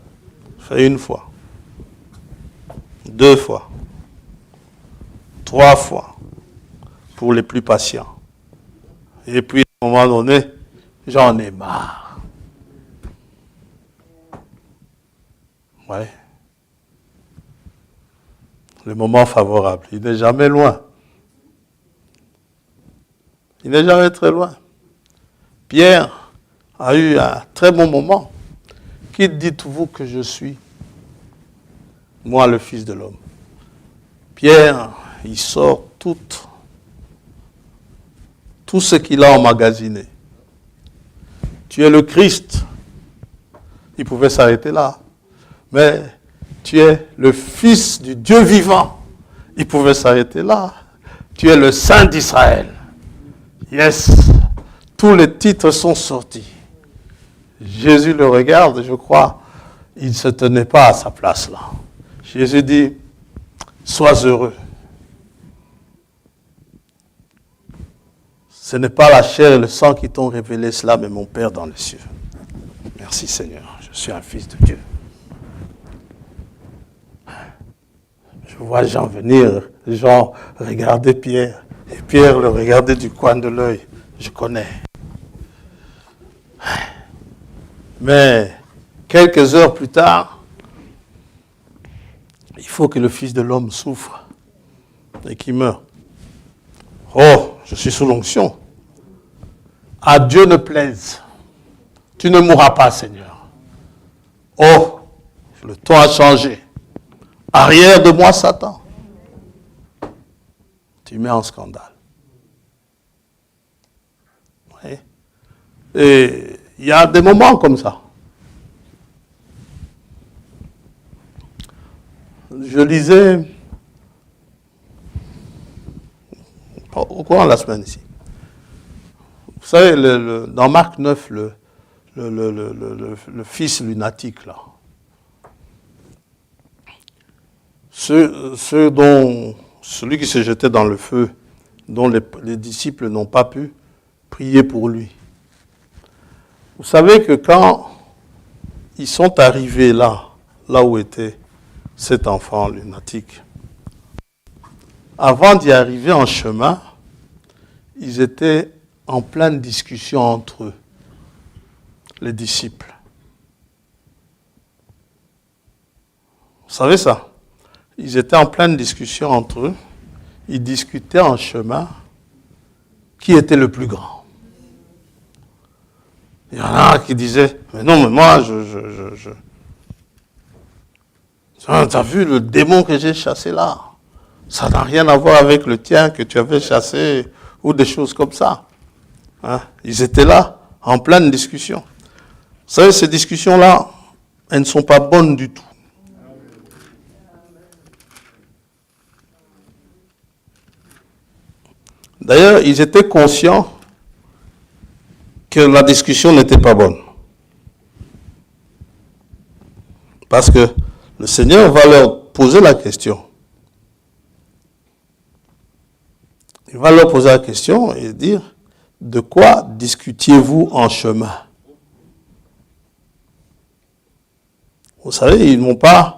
fait 1 fois, 2 fois, 3 fois, pour les plus patients. Et puis, à un moment donné, j'en ai marre. Ouais. Le moment favorable, il n'est jamais loin. Il n'est jamais très loin. Pierre a eu un très bon moment. Qui dites-vous que je suis? Moi, le Fils de l'homme. Pierre, il sort tout ce qu'il a emmagasiné. Tu es le Christ. Il pouvait s'arrêter là. Mais tu es le Fils du Dieu vivant. Il pouvait s'arrêter là. Tu es le Saint d'Israël. Yes. Tous les titres sont sortis. Jésus le regarde, je crois, il ne se tenait pas à sa place là. Jésus dit, sois heureux. Ce n'est pas la chair et le sang qui t'ont révélé cela, mais mon Père dans les cieux. Merci Seigneur, je suis un fils de Dieu. Je vois Jean venir, Jean regarder Pierre, et Pierre le regarder du coin de l'œil. Je connais. Mais quelques heures plus tard, il faut que le Fils de l'homme souffre et qu'il meure. Oh, je suis sous l'onction. À Dieu ne plaise. Tu ne mourras pas, Seigneur. Oh, le temps a changé. Arrière de moi, Satan. Tu mets en scandale. Oui. Et il y a des moments comme ça. Je lisais au courant de la semaine ici. Vous savez, dans Marc 9, le fils lunatique, là, celui qui se jetait dans le feu, dont les disciples n'ont pas pu prier pour lui. Vous savez que quand ils sont arrivés là où était cet enfant lunatique, avant d'y arriver en chemin, ils étaient en pleine discussion entre eux, les disciples. Vous savez ça? Ils étaient en pleine discussion entre eux. Ils discutaient en chemin qui était le plus grand. Il y en a qui disaient, mais non, mais moi, t'as vu le démon que j'ai chassé là? Ça n'a rien à voir avec le tien que tu avais chassé ou des choses comme ça. Hein? Ils étaient là, en pleine discussion. Vous savez, ces discussions-là, elles ne sont pas bonnes du tout. D'ailleurs, ils étaient conscients que la discussion n'était pas bonne. Parce que le Seigneur va leur poser la question. Il va leur poser la question et dire, de quoi discutiez-vous en chemin? Vous savez, ils n'ont pas...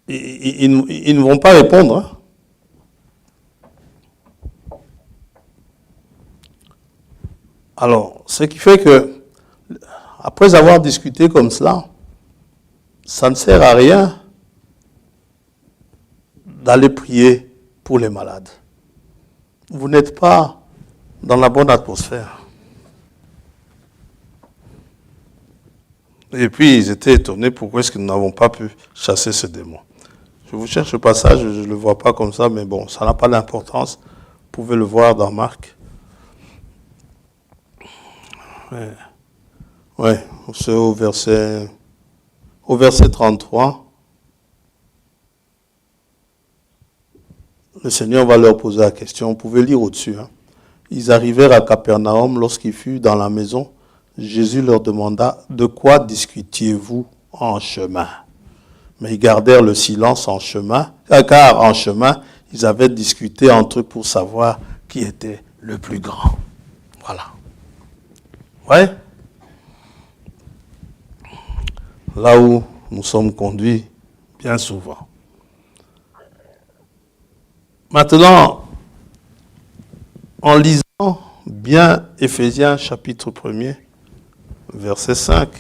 Ils ne vont pas répondre. Hein? Alors, ce qui fait que, après avoir discuté comme cela, ça ne sert à rien d'aller prier pour les malades. Vous n'êtes pas dans la bonne atmosphère. Et puis, ils étaient étonnés pourquoi est-ce que nous n'avons pas pu chasser ce démon. Je vous cherche le passage, je ne le vois pas comme ça, mais bon, ça n'a pas d'importance. Vous pouvez le voir dans Marc. Ouais, c'est au verset 33. Le Seigneur va leur poser la question. Vous pouvez lire au-dessus. Hein. Ils arrivèrent à Capernaum. Lorsqu'il fut dans la maison, Jésus leur demanda, « De quoi discutiez-vous en chemin ?» Mais ils gardèrent le silence en chemin, car en chemin, ils avaient discuté entre eux pour savoir qui était le plus grand. Voilà. Ouais. Là où nous sommes conduits bien souvent. Maintenant, en lisant bien Éphésiens chapitre 1er, verset 5,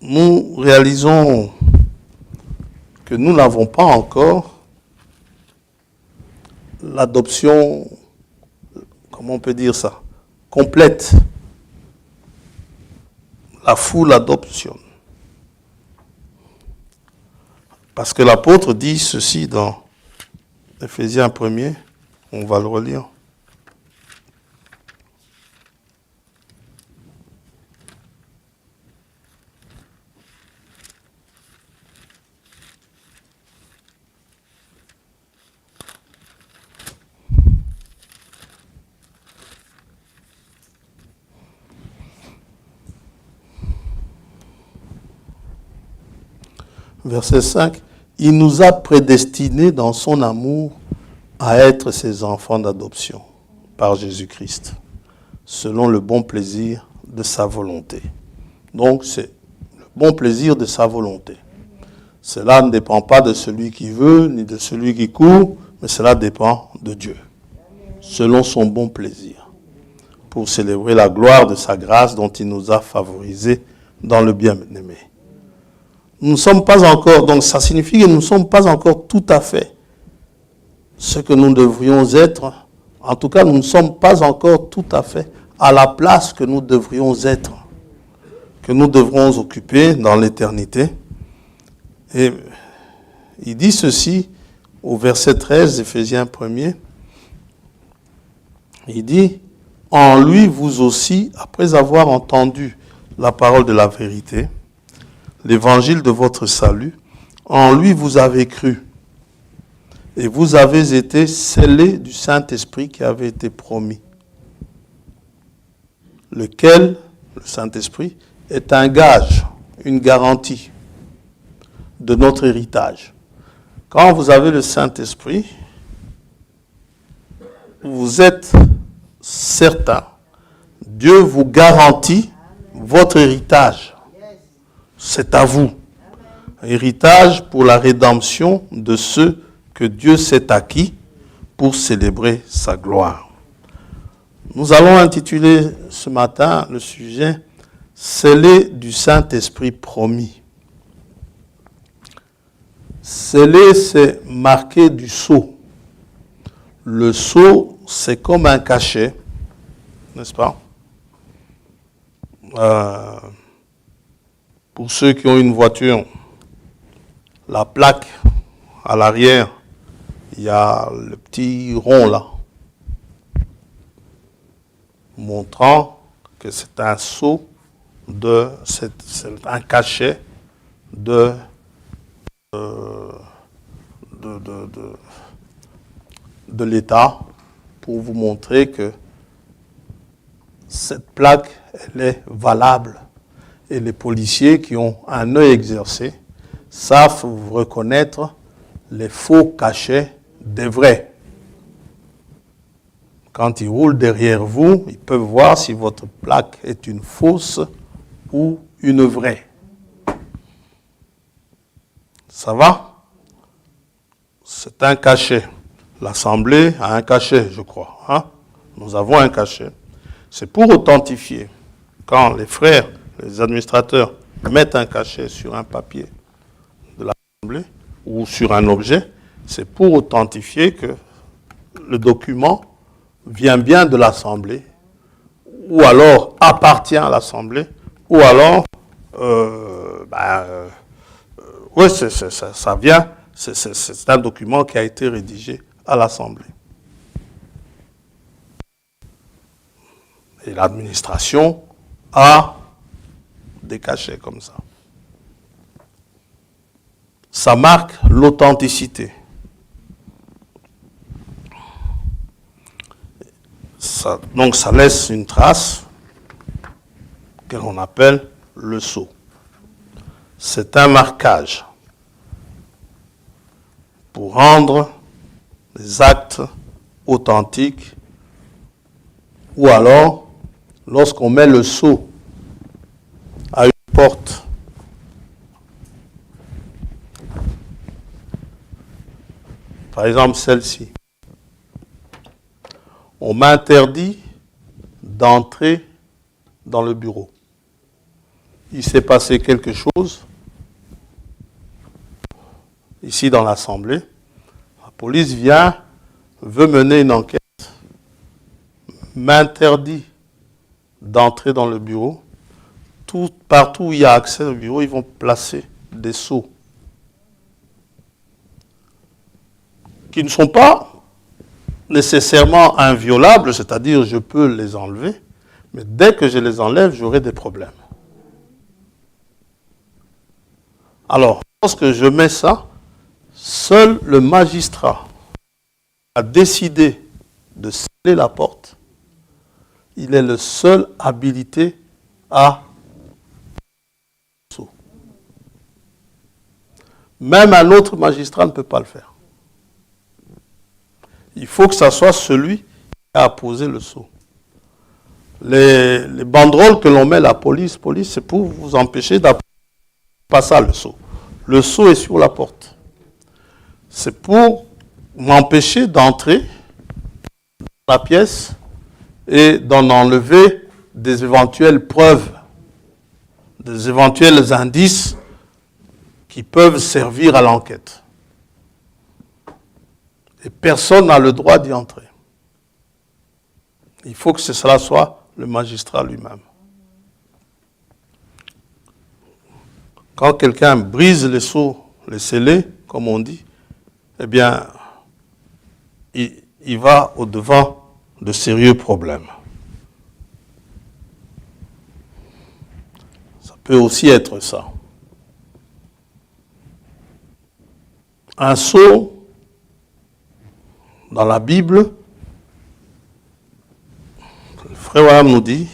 nous réalisons que nous n'avons pas encore l'adoption, comment on peut dire ça, complète. La foule adoption. Parce que l'apôtre dit ceci dans Éphésiens 1er, on va le relire. Verset 5, « Il nous a prédestinés dans son amour à être ses enfants d'adoption par Jésus-Christ, selon le bon plaisir de sa volonté. » Donc, c'est le bon plaisir de sa volonté. Cela ne dépend pas de celui qui veut, ni de celui qui court, mais cela dépend de Dieu, selon son bon plaisir, pour célébrer la gloire de sa grâce dont il nous a favorisés dans le bien-aimé. Nous ne sommes pas encore, donc ça signifie que nous ne sommes pas encore tout à fait ce que nous devrions être. En tout cas, nous ne sommes pas encore tout à fait à la place que nous devrions être, que nous devrons occuper dans l'éternité. Et il dit ceci au verset 13, Éphésiens 1er. Il dit, « En lui, vous aussi, après avoir entendu la parole de la vérité, l'évangile de votre salut, en lui vous avez cru, et vous avez été scellés du Saint-Esprit qui avait été promis, lequel, le Saint-Esprit, est un gage une garantie de notre héritage. Quand vous avez le Saint-Esprit, vous êtes certain, Dieu vous garantit votre héritage. C'est à vous. Héritage pour la rédemption de ceux que Dieu s'est acquis pour célébrer sa gloire. Nous allons intituler ce matin le sujet « Scellé du Saint-Esprit promis ». Scellé, c'est marqué du sceau. Le sceau, c'est comme un cachet, n'est-ce pas? Pour ceux qui ont une voiture, la plaque à l'arrière, il y a le petit rond là, montrant que c'est un sceau, c'est un cachet de l'État pour vous montrer que cette plaque, elle est valable. Et les policiers qui ont un œil exercé savent reconnaître les faux cachets des vrais. Quand ils roulent derrière vous, ils peuvent voir si votre plaque est une fausse ou une vraie. Ça va? C'est un cachet. L'Assemblée a un cachet, je crois. Hein? Nous avons un cachet. C'est pour authentifier. Quand les frères, les administrateurs mettent un cachet sur un papier de l'Assemblée ou sur un objet, c'est pour authentifier que le document vient bien de l'Assemblée, ou alors appartient à l'Assemblée, ou alors, oui, ça vient, c'est un document qui a été rédigé à l'Assemblée. Et l'administration a des cachets comme ça. Ça marque l'authenticité. Donc ça laisse une trace que l'on appelle le sceau. C'est un marquage pour rendre les actes authentiques, ou alors lorsqu'on met le sceau à une porte, par exemple celle-ci, on m'interdit d'entrer dans le bureau. Il s'est passé quelque chose ici dans l'Assemblée. La police vient, veut mener une enquête, m'interdit d'entrer dans le bureau. Partout où il y a accès au bureau, ils vont placer des sceaux qui ne sont pas nécessairement inviolables, c'est-à-dire je peux les enlever, mais dès que je les enlève, j'aurai des problèmes. Alors, lorsque je mets ça, seul le magistrat a décidé de sceller la porte. Il est le seul habilité à sceau. Même un autre magistrat ne peut pas le faire. Il faut que ça soit celui qui a posé le sceau. Les banderoles que l'on met à la police, c'est pour vous empêcher d'appuyer. Pas ça le sceau. Le sceau est sur la porte. C'est pour m'empêcher d'entrer dans la pièce et d'en enlever des éventuelles preuves, des éventuels indices qui peuvent servir à l'enquête. Et personne n'a le droit d'y entrer. Il faut que cela soit le magistrat lui-même. Quand quelqu'un brise les sceaux, les scellés, comme on dit, eh bien, il va au-devant de sérieux problèmes. Ça peut aussi être ça. Un sceau, dans la Bible, le frère William nous dit,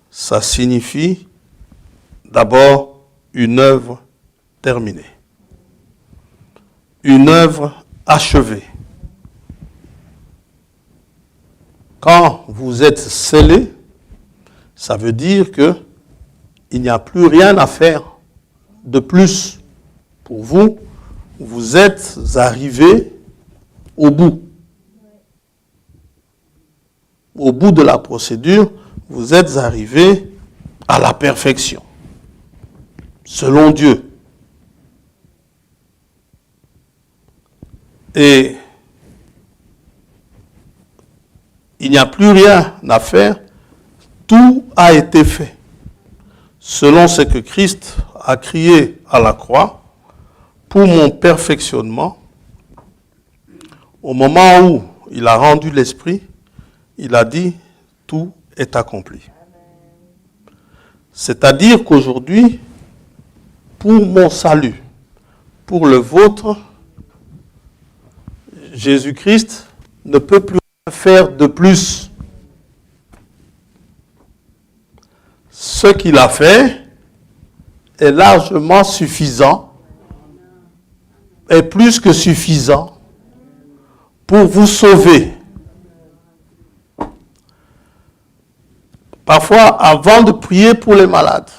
ça signifie d'abord une œuvre terminée. Une œuvre achevée. Quand vous êtes scellé, ça veut dire que il n'y a plus rien à faire de plus pour vous. Vous êtes arrivé au bout. Au bout de la procédure, vous êtes arrivé à la perfection, selon Dieu. Et il n'y a plus rien à faire, tout a été fait, selon ce que Christ a crié à la croix, pour mon perfectionnement. Au moment où il a rendu l'Esprit, il a dit, tout est accompli. C'est-à-dire qu'aujourd'hui, pour mon salut, pour le vôtre, Jésus-Christ ne peut plus faire de plus. Ce qu'il a fait est largement suffisant, est plus que suffisant pour vous sauver. Parfois, avant de prier pour les malades,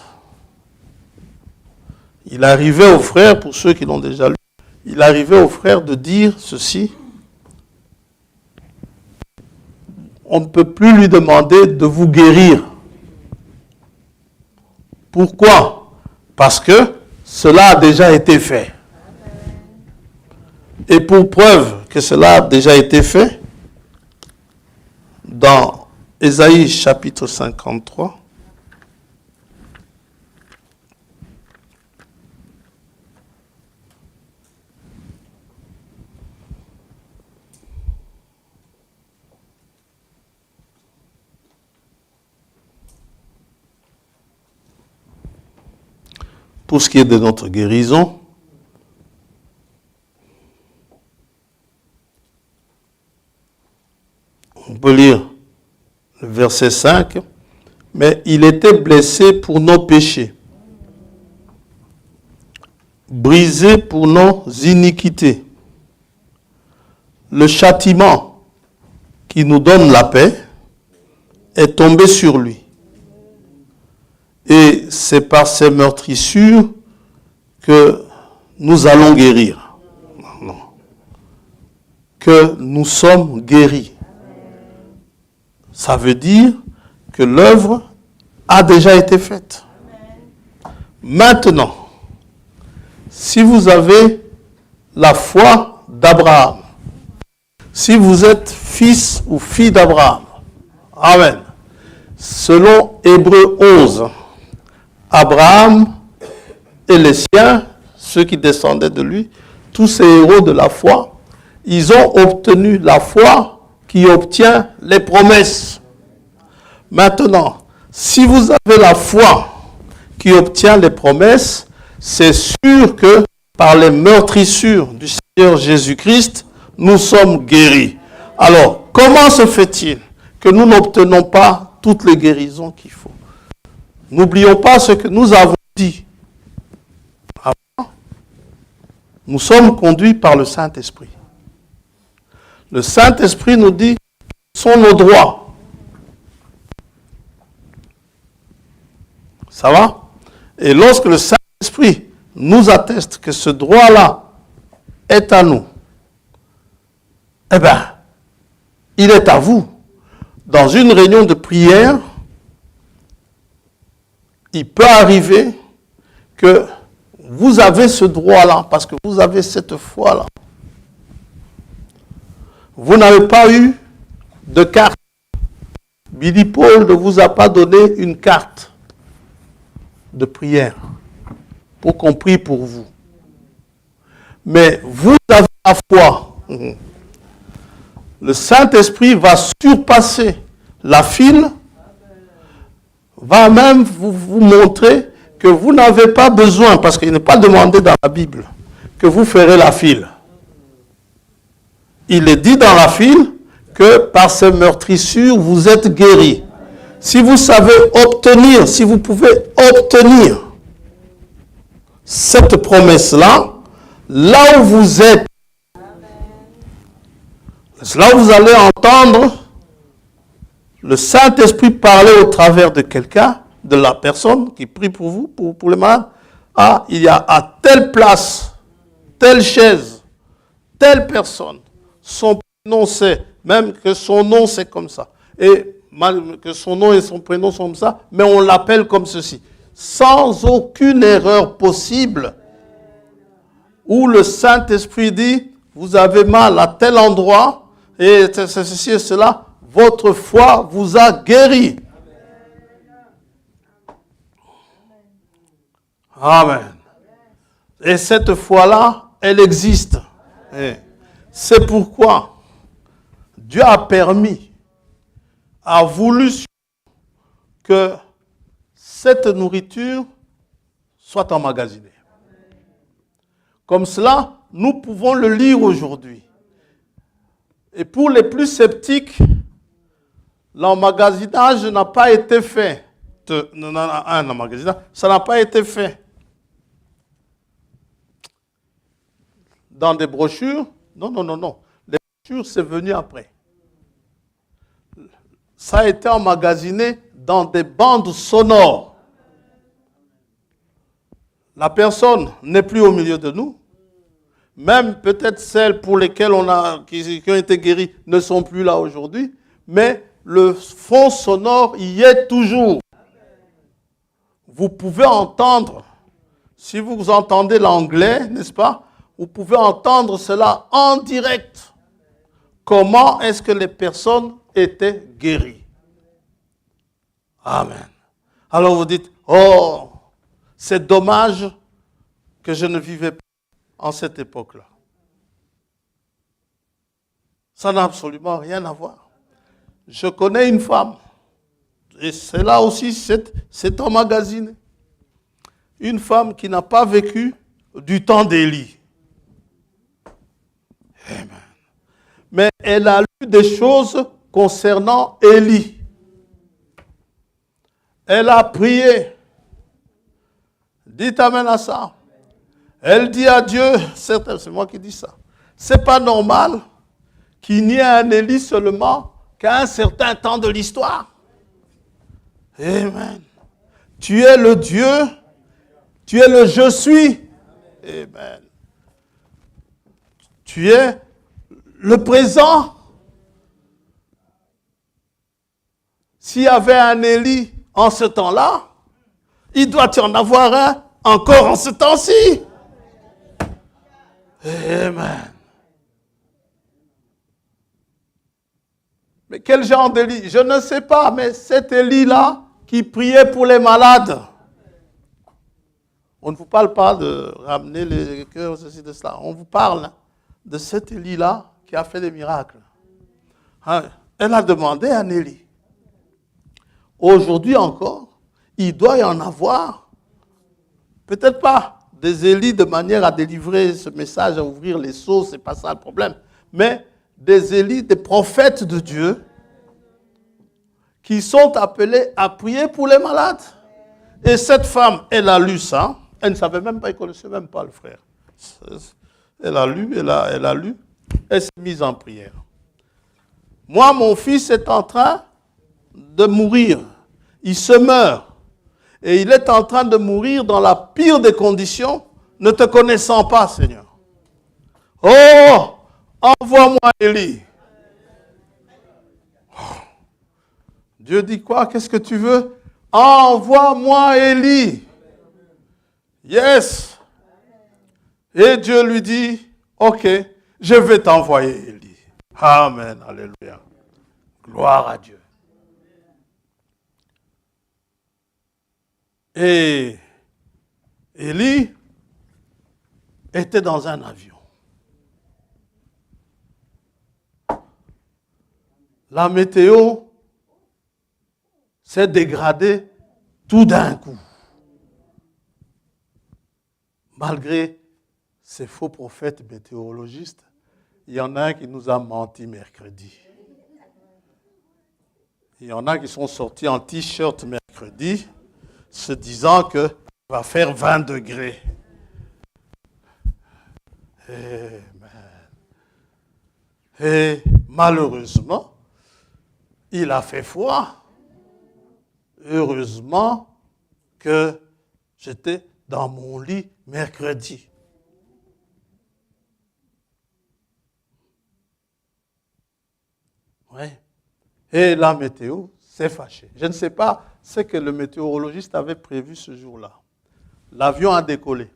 il arrivait aux frères, pour ceux qui l'ont déjà lu, il arrivait aux frères de dire ceci: on ne peut plus lui demander de vous guérir. Pourquoi? Parce que cela a déjà été fait. Et pour preuve que cela a déjà été fait, dans Ésaïe chapitre 53, pour ce qui est de notre guérison, on peut lire le verset 5, mais il était blessé pour nos péchés, brisé pour nos iniquités. Le châtiment qui nous donne la paix est tombé sur lui. Et c'est par ces meurtrissures que nous allons guérir. Non. Que nous sommes guéris. Ça veut dire que l'œuvre a déjà été faite. Maintenant, si vous avez la foi d'Abraham, si vous êtes fils ou fille d'Abraham, amen. Selon Hébreux 11, Abraham et les siens, ceux qui descendaient de lui, tous ces héros de la foi, ils ont obtenu la foi qui obtient les promesses. Maintenant, si vous avez la foi qui obtient les promesses, c'est sûr que par les meurtrissures du Seigneur Jésus-Christ, nous sommes guéris. Alors, comment se fait-il que nous n'obtenons pas toutes les guérisons qu'il faut? N'oublions pas ce que nous avons dit. Nous sommes conduits par le Saint-Esprit. Le Saint-Esprit nous dit ce sont nos droits. Ça va? Et lorsque le Saint-Esprit nous atteste que ce droit-là est à nous, eh bien, il est à vous. Dans une réunion de prière, il peut arriver que vous avez ce droit-là, parce que vous avez cette foi-là. Vous n'avez pas eu de carte. Billy Paul ne vous a pas donné une carte de prière pour qu'on prie pour vous. Mais vous avez la foi. Le Saint-Esprit va surpasser la file, va même vous montrer que vous n'avez pas besoin, parce qu'il n'est pas demandé dans la Bible, que vous ferez la file. Il est dit dans la file que par ces meurtrissures, vous êtes guéris. Si vous savez obtenir, si vous pouvez obtenir cette promesse-là, là où vous êtes, là où vous allez entendre le Saint-Esprit parler au travers de quelqu'un, de la personne qui prie pour vous, pour les malades. Ah, il y a à telle place, telle chaise, telle personne. Son prénom c'est, même que son nom c'est comme ça. Et que son nom et son prénom sont comme ça, mais on l'appelle comme ceci. Sans aucune erreur possible, où le Saint-Esprit dit, vous avez mal à tel endroit, et c'est ceci et cela, votre foi vous a guéri. Amen. Et cette foi-là, elle existe. C'est pourquoi Dieu a permis, a voulu que cette nourriture soit emmagasinée. Comme cela, nous pouvons le lire aujourd'hui. Et pour les plus sceptiques, l'emmagasinage n'a pas été fait. Ça n'a pas été fait dans des brochures. Non. Les brochures, c'est venu après. Ça a été emmagasiné dans des bandes sonores. La personne n'est plus au milieu de nous. Même peut-être celles pour lesquelles qui ont été guéries ne sont plus là aujourd'hui. Mais le fond sonore y est toujours. Vous pouvez entendre, si vous entendez l'anglais, n'est-ce pas? Vous pouvez entendre cela en direct. Comment est-ce que les personnes étaient guéries? Amen. Alors vous dites, oh, c'est dommage que je ne vivais pas en cette époque-là. Ça n'a absolument rien à voir. Je connais une femme, et c'est là aussi, c'est emmagasiné. Une femme qui n'a pas vécu du temps d'Élie. Amen. Mais elle a lu des choses concernant Élie. Elle a prié. Dites amen à ça. Elle dit à Dieu, c'est moi qui dis ça, c'est pas normal qu'il n'y ait un Élie seulement qu'à un certain temps de l'histoire. Amen. Tu es le Dieu, tu es le je suis. Amen. Tu es le présent. S'il y avait un Élie en ce temps-là, il doit y en avoir un encore en ce temps-ci. Amen. Mais quel genre d'Élie? Je ne sais pas, mais cet Élie-là qui priait pour les malades. On ne vous parle pas de ramener les cœurs, ceci, de cela. On vous parle de cet Élie-là qui a fait des miracles. Elle a demandé à un Élie. Aujourd'hui encore, il doit y en avoir, peut-être pas des Élis de manière à délivrer ce message, à ouvrir les seaux, ce n'est pas ça le problème, mais des Élis, des prophètes de Dieu, qui sont appelés à prier pour les malades. Et cette femme, elle a lu ça, elle ne savait même pas, elle ne connaissait même pas le frère. Elle a lu, elle a lu, elle s'est mise en prière. Moi, mon fils est en train de mourir. Il se meurt. Et il est en train de mourir dans la pire des conditions, ne te connaissant pas, Seigneur. Oh, envoie-moi Élie. Oh. Dieu dit quoi? Qu'est-ce que tu veux? Envoie-moi Élie. Yes. Et Dieu lui dit, ok, je vais t'envoyer Élie. Amen, alléluia. Gloire à Dieu. Et Élie était dans un avion. La météo s'est dégradée tout d'un coup. Malgré ces faux prophètes météorologistes, il y en a un qui nous a menti mercredi. Il y en a qui sont sortis en t-shirt mercredi, se disant qu'il va faire 20 degrés. Amen. Et malheureusement, il a fait foi. Heureusement que j'étais dans mon lit mercredi. Oui. Et la météo s'est fâchée. Je ne sais pas ce que le météorologiste avait prévu ce jour-là. L'avion a décollé.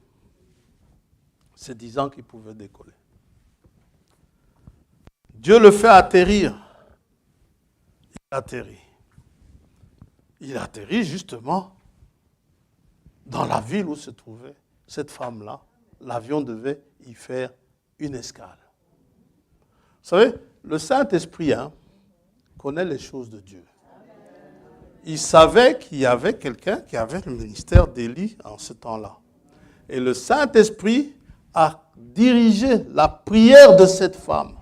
C'est disant qu'il pouvait décoller. Dieu le fait atterrir. Il atterrit. Il atterrit justement dans la ville où se trouvait cette femme-là. L'avion devait y faire une escale. Vous savez, le Saint-Esprit connaît les choses de Dieu. Il savait qu'il y avait quelqu'un qui avait le ministère d'Élie en ce temps-là. Et le Saint-Esprit a dirigé la prière de cette femme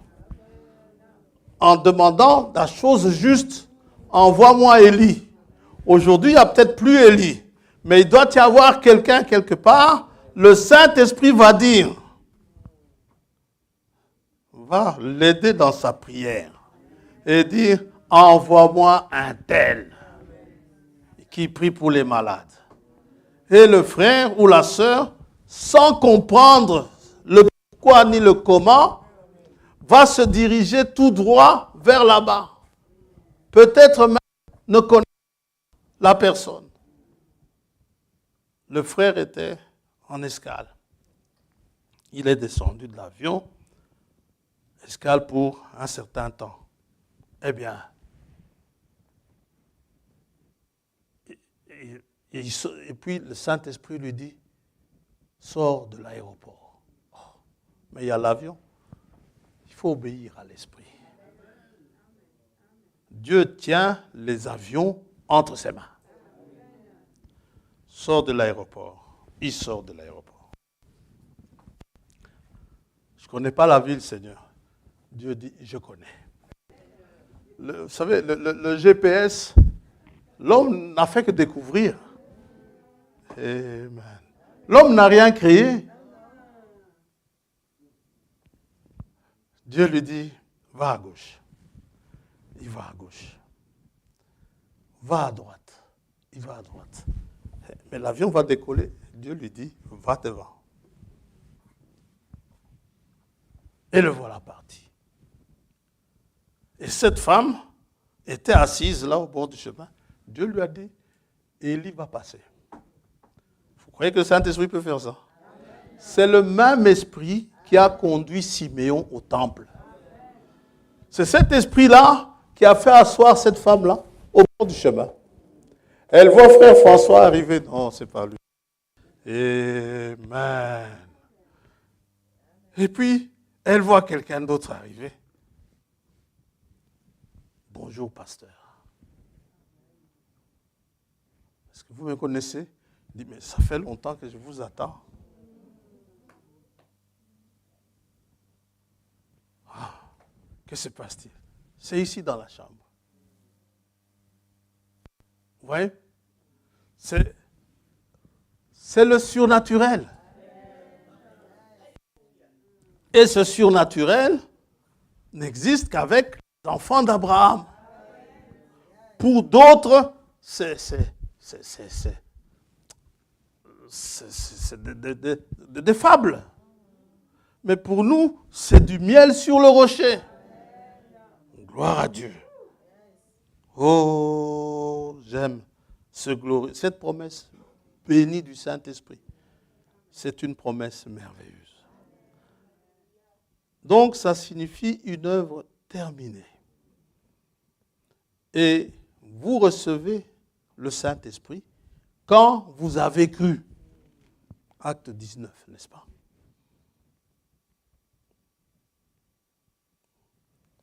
en demandant la chose juste, envoie-moi Élie. Aujourd'hui, il n'y a peut-être plus Élie, mais il doit y avoir quelqu'un quelque part. Le Saint-Esprit va dire, va l'aider dans sa prière et dire, envoie-moi un tel qui prie pour les malades. Et le frère ou la sœur, sans comprendre le pourquoi ni le comment, va se diriger tout droit vers là-bas. Peut-être même ne connaît pas la personne. Le frère était en escale. Il est descendu de l'avion, escale pour un certain temps. Eh bien, et puis le Saint-Esprit lui dit, sors de l'aéroport. Oh, mais il y a l'avion. Il faut obéir à l'Esprit. Dieu tient les avions entre ses mains. Sors de l'aéroport. Il sort de l'aéroport. Je ne connais pas la ville, Seigneur. Dieu dit, je connais. Vous savez, le GPS, l'homme n'a fait que découvrir. Amen. L'homme n'a rien créé. Dieu lui dit, va à gauche. Il va à gauche. Va à droite. Il va à droite. Mais l'avion va décoller. Dieu lui dit, va devant. Et le voilà parti. Et cette femme était assise là au bord du chemin. Dieu lui a dit, Élie va passer. Vous croyez que le Saint-Esprit peut faire ça? C'est le même esprit qui a conduit Siméon au temple. C'est cet esprit-là qui a fait asseoir cette femme-là au bord du chemin. Elle voit frère François arriver. Non, c'est pas lui. Amen. Et puis, elle voit quelqu'un d'autre arriver. Bonjour, pasteur. Est-ce que vous me connaissez? Il dit, mais ça fait longtemps que je vous attends. Ah, que se passe-t-il? C'est ici dans la chambre. Vous voyez? C'est le surnaturel. Et ce surnaturel n'existe qu'avec les enfants d'Abraham. Pour d'autres, c'est des fables. Mais pour nous, c'est du miel sur le rocher. Gloire à Dieu. Oh, j'aime cette promesse bénie du Saint-Esprit. C'est une promesse merveilleuse. Donc, ça signifie une œuvre terminée. Et vous recevez le Saint-Esprit quand vous avez cru. Acte 19, n'est-ce pas?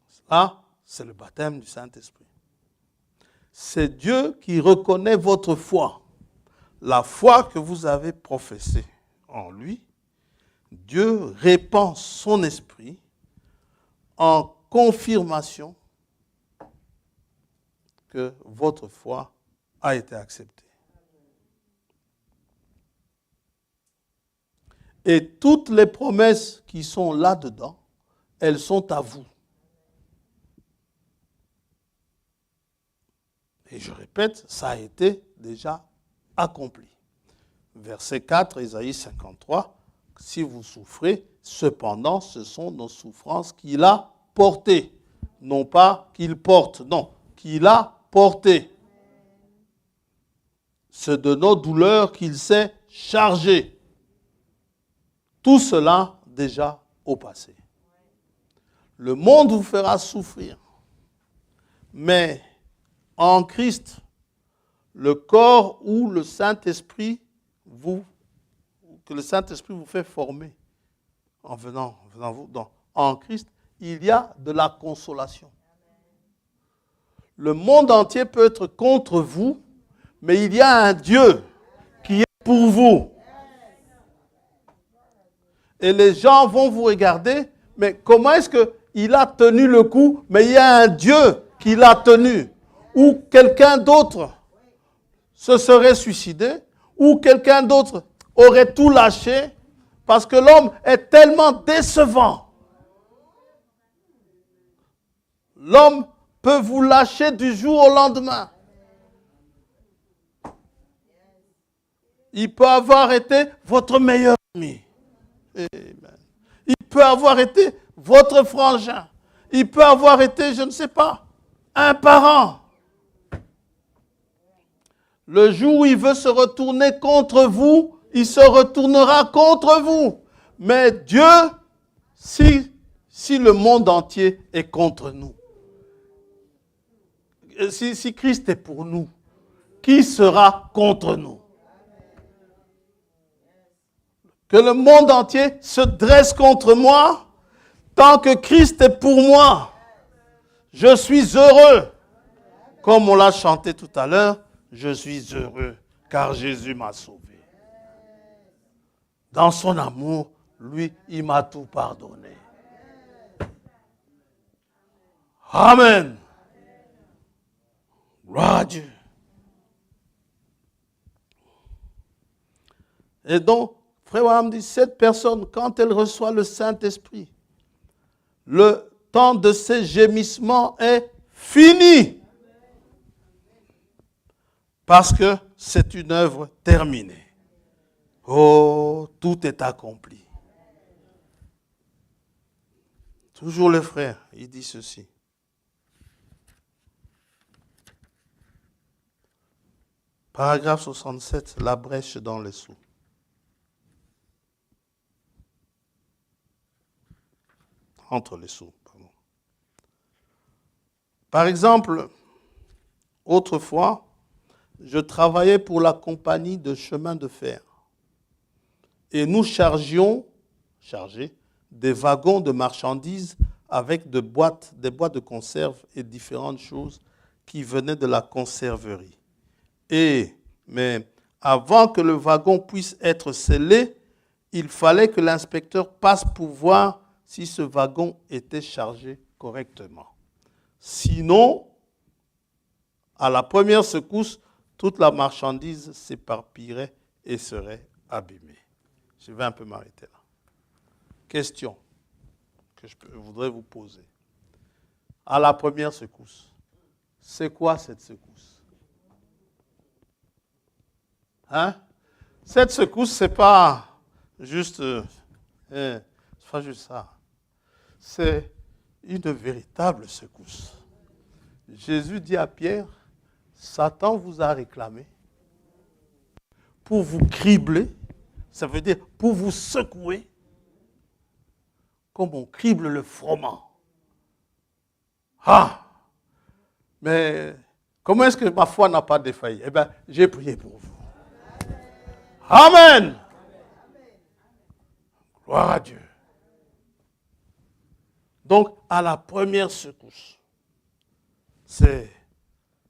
Ça, c'est le baptême du Saint-Esprit. C'est Dieu qui reconnaît votre foi. La foi que vous avez professée en lui, Dieu répand son esprit en confirmation que votre foi a été acceptée. Et toutes les promesses qui sont là-dedans, elles sont à vous. Et je répète, ça a été déjà accompli. Verset 4, Ésaïe 53, si vous souffrez, cependant, ce sont nos souffrances qu'il a portées. Non pas qu'il porte, non, qu'il a portées. C'est de nos douleurs qu'il s'est chargé. Tout cela déjà au passé. Le monde vous fera souffrir. Mais en Christ, le corps où le Saint-Esprit que le Saint-Esprit vous fait former en venant vous en Christ, il y a de la consolation. Le monde entier peut être contre vous, mais il y a un Dieu qui est pour vous. Et les gens vont vous regarder, mais comment est-ce qu'il a tenu le coup? Mais il y a un Dieu qui l'a tenu. Ou quelqu'un d'autre se serait suicidé, ou quelqu'un d'autre aurait tout lâché, parce que l'homme est tellement décevant. L'homme peut vous lâcher du jour au lendemain. Il peut avoir été votre meilleur ami. Amen. Il peut avoir été votre frangin. Il peut avoir été, je ne sais pas, un parent. Le jour où il veut se retourner contre vous, il se retournera contre vous. Mais Dieu, si le monde entier est contre nous, si Christ est pour nous, qui sera contre nous? Que le monde entier se dresse contre moi, tant que Christ est pour moi, je suis heureux. Comme on l'a chanté tout à l'heure, je suis heureux car Jésus m'a sauvé. Dans son amour, lui, il m'a tout pardonné. Amen. Gloire à Dieu. Et donc, Frère Branham dit, cette personne, quand elle reçoit le Saint-Esprit, le temps de ses gémissements est fini. Parce que c'est une œuvre terminée. Oh, tout est accompli. Toujours le frère, il dit ceci. Paragraphe 67, la brèche dans les sceaux. Entre les sceaux, pardon. Par exemple, autrefois, je travaillais pour la compagnie de chemin de fer. Et nous chargés des wagons de marchandises avec des boîtes de conserve et différentes choses qui venaient de la conserverie. Mais avant que le wagon puisse être scellé, il fallait que l'inspecteur passe pour voir si ce wagon était chargé correctement. Sinon, à la première secousse, toute la marchandise s'éparpillerait et serait abîmée. Je vais un peu m'arrêter là. Question que je voudrais vous poser. À la première secousse, c'est quoi cette secousse? Cette secousse, ce n'est pas juste ça. C'est une véritable secousse. Jésus dit à Pierre, Satan vous a réclamé pour vous cribler, ça veut dire pour vous secouer, comme on crible le froment. Ah! Mais comment est-ce que ma foi n'a pas défailli? Eh bien, j'ai prié pour vous. Amen! Gloire à Dieu. Donc, à la première secousse, c'est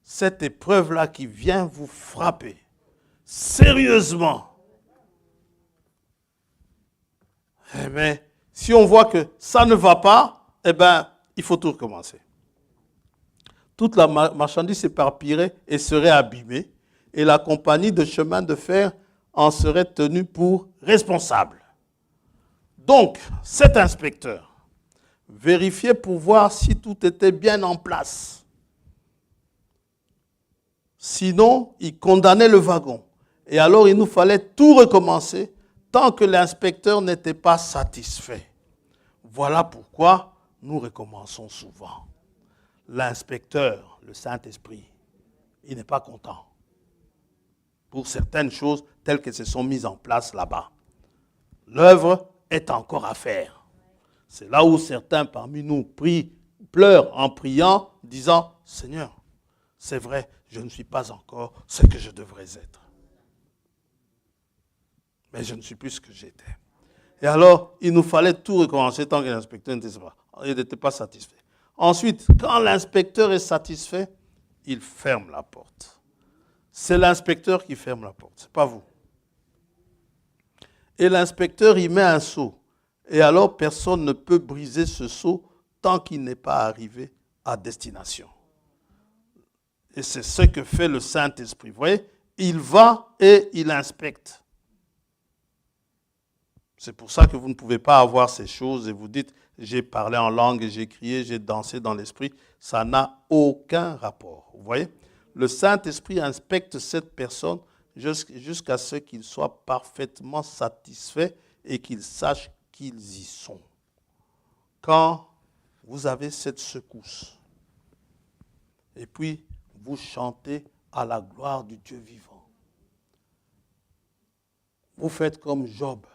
cette épreuve-là qui vient vous frapper sérieusement. Mais si on voit que ça ne va pas, eh bien, il faut tout recommencer. Toute la marchandise s'éparpillerait et serait abîmée, et la compagnie de chemin de fer en serait tenue pour responsable. Donc, cet inspecteur vérifiait pour voir si tout était bien en place. Sinon, il condamnait le wagon. Et alors, il nous fallait tout recommencer tant que l'inspecteur n'était pas satisfait. Voilà pourquoi nous recommençons souvent. L'inspecteur, le Saint-Esprit, il n'est pas content pour certaines choses telles que se sont mises en place là-bas. L'œuvre est encore à faire. C'est là où certains parmi nous pleurent en priant, disant, « Seigneur, c'est vrai, je ne suis pas encore ce que je devrais être. Mais je ne suis plus ce que j'étais. » Et alors, il nous fallait tout recommencer tant que l'inspecteur n'était pas satisfait. Ensuite, quand l'inspecteur est satisfait, il ferme la porte. C'est l'inspecteur qui ferme la porte, ce n'est pas vous. Et l'inspecteur y met un sceau. Et alors, personne ne peut briser ce sceau tant qu'il n'est pas arrivé à destination. Et c'est ce que fait le Saint-Esprit. Vous voyez, il va et il inspecte. C'est pour ça que vous ne pouvez pas avoir ces choses et vous dites, j'ai parlé en langue, j'ai crié, j'ai dansé dans l'esprit. Ça n'a aucun rapport. Vous voyez, le Saint-Esprit inspecte cette personne jusqu'à ce qu'il soit parfaitement satisfait et qu'il sache qu'ils y sont. Quand vous avez cette secousse, et puis vous chantez à la gloire du Dieu vivant, vous faites comme Job.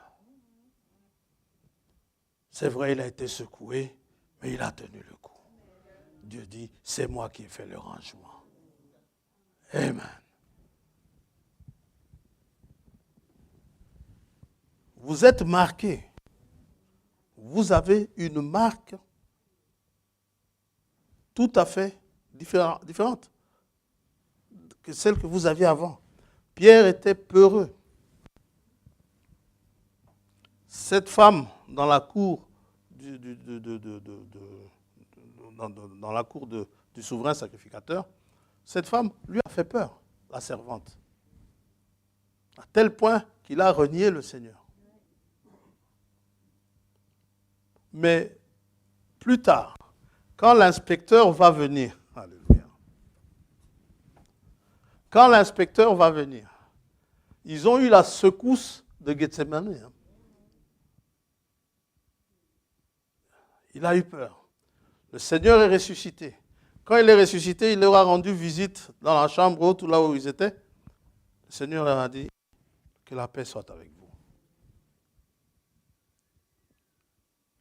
C'est vrai, il a été secoué, mais il a tenu le coup. Dieu dit, c'est moi qui ai fait le rangement. Amen. Vous êtes marqué. Vous avez une marque tout à fait différente que celle que vous aviez avant. Pierre était peureux. Cette femme dans la cour dans la cour du souverain sacrificateur, cette femme lui a fait peur, la servante, à tel point qu'il a renié le Seigneur. Mais plus tard, quand l'inspecteur va venir, alléluia, quand l'inspecteur va venir, ils ont eu la secousse de Gethsemane. Il a eu peur. Le Seigneur est ressuscité. Quand il est ressuscité, il leur a rendu visite dans la chambre haute, là où ils étaient. Le Seigneur leur a dit, que la paix soit avec vous.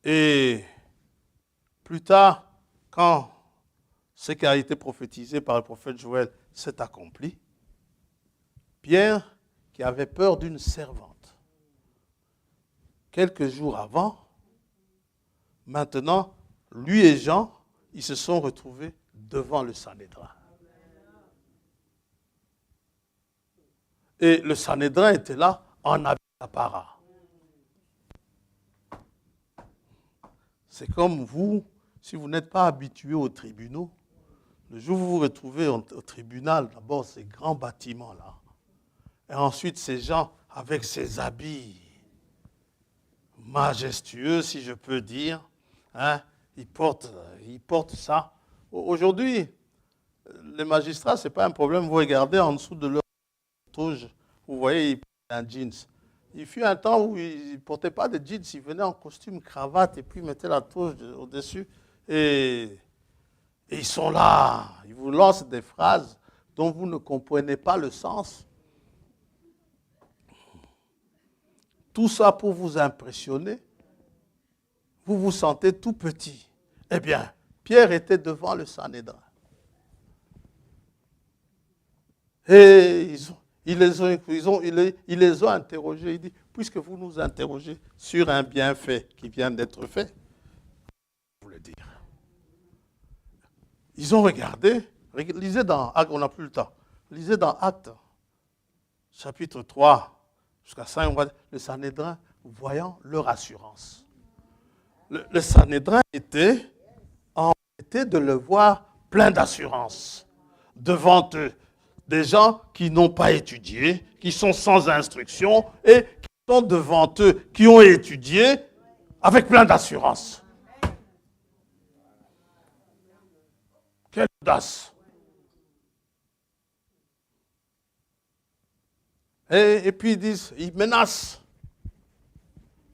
Et plus tard, quand ce qui a été prophétisé par le prophète Joël s'est accompli, Pierre, qui avait peur d'une servante, quelques jours avant, maintenant, lui et Jean, ils se sont retrouvés devant le Sanhédrin. Et le Sanhédrin était là en habit d'apparat. C'est comme vous, si vous n'êtes pas habitué aux tribunaux, le jour où vous vous retrouvez au tribunal, d'abord ces grands bâtiments-là, et ensuite ces gens avec ces habits majestueux, si je peux dire, hein, ils portent ça. Aujourd'hui, les magistrats, ce n'est pas un problème. Vous regardez en dessous de leur toge, vous voyez, ils portent un jeans. Il fut un temps où ils ne portaient pas de jeans, ils venaient en costume, cravate, et puis ils mettaient la toge au-dessus. Et ils sont là, ils vous lancent des phrases dont vous ne comprenez pas le sens. Tout ça pour vous impressionner. Vous vous sentez tout petit. Eh bien, Pierre était devant le Sanhédrin. Et ils les ont interrogés. Il dit, puisque vous nous interrogez sur un bienfait qui vient d'être fait, vous le dire. Ils ont regardé, lisez dans Actes, on n'a plus le temps, lisez dans Actes, chapitre 3, jusqu'à 5, on va dire, le Sanhédrin, voyant leur assurance. Le Sanhédrin était embêté de le voir plein d'assurance devant eux. Des gens qui n'ont pas étudié, qui sont sans instruction et qui sont devant eux, qui ont étudié, avec plein d'assurance. Quelle audace. Et puis ils menacent.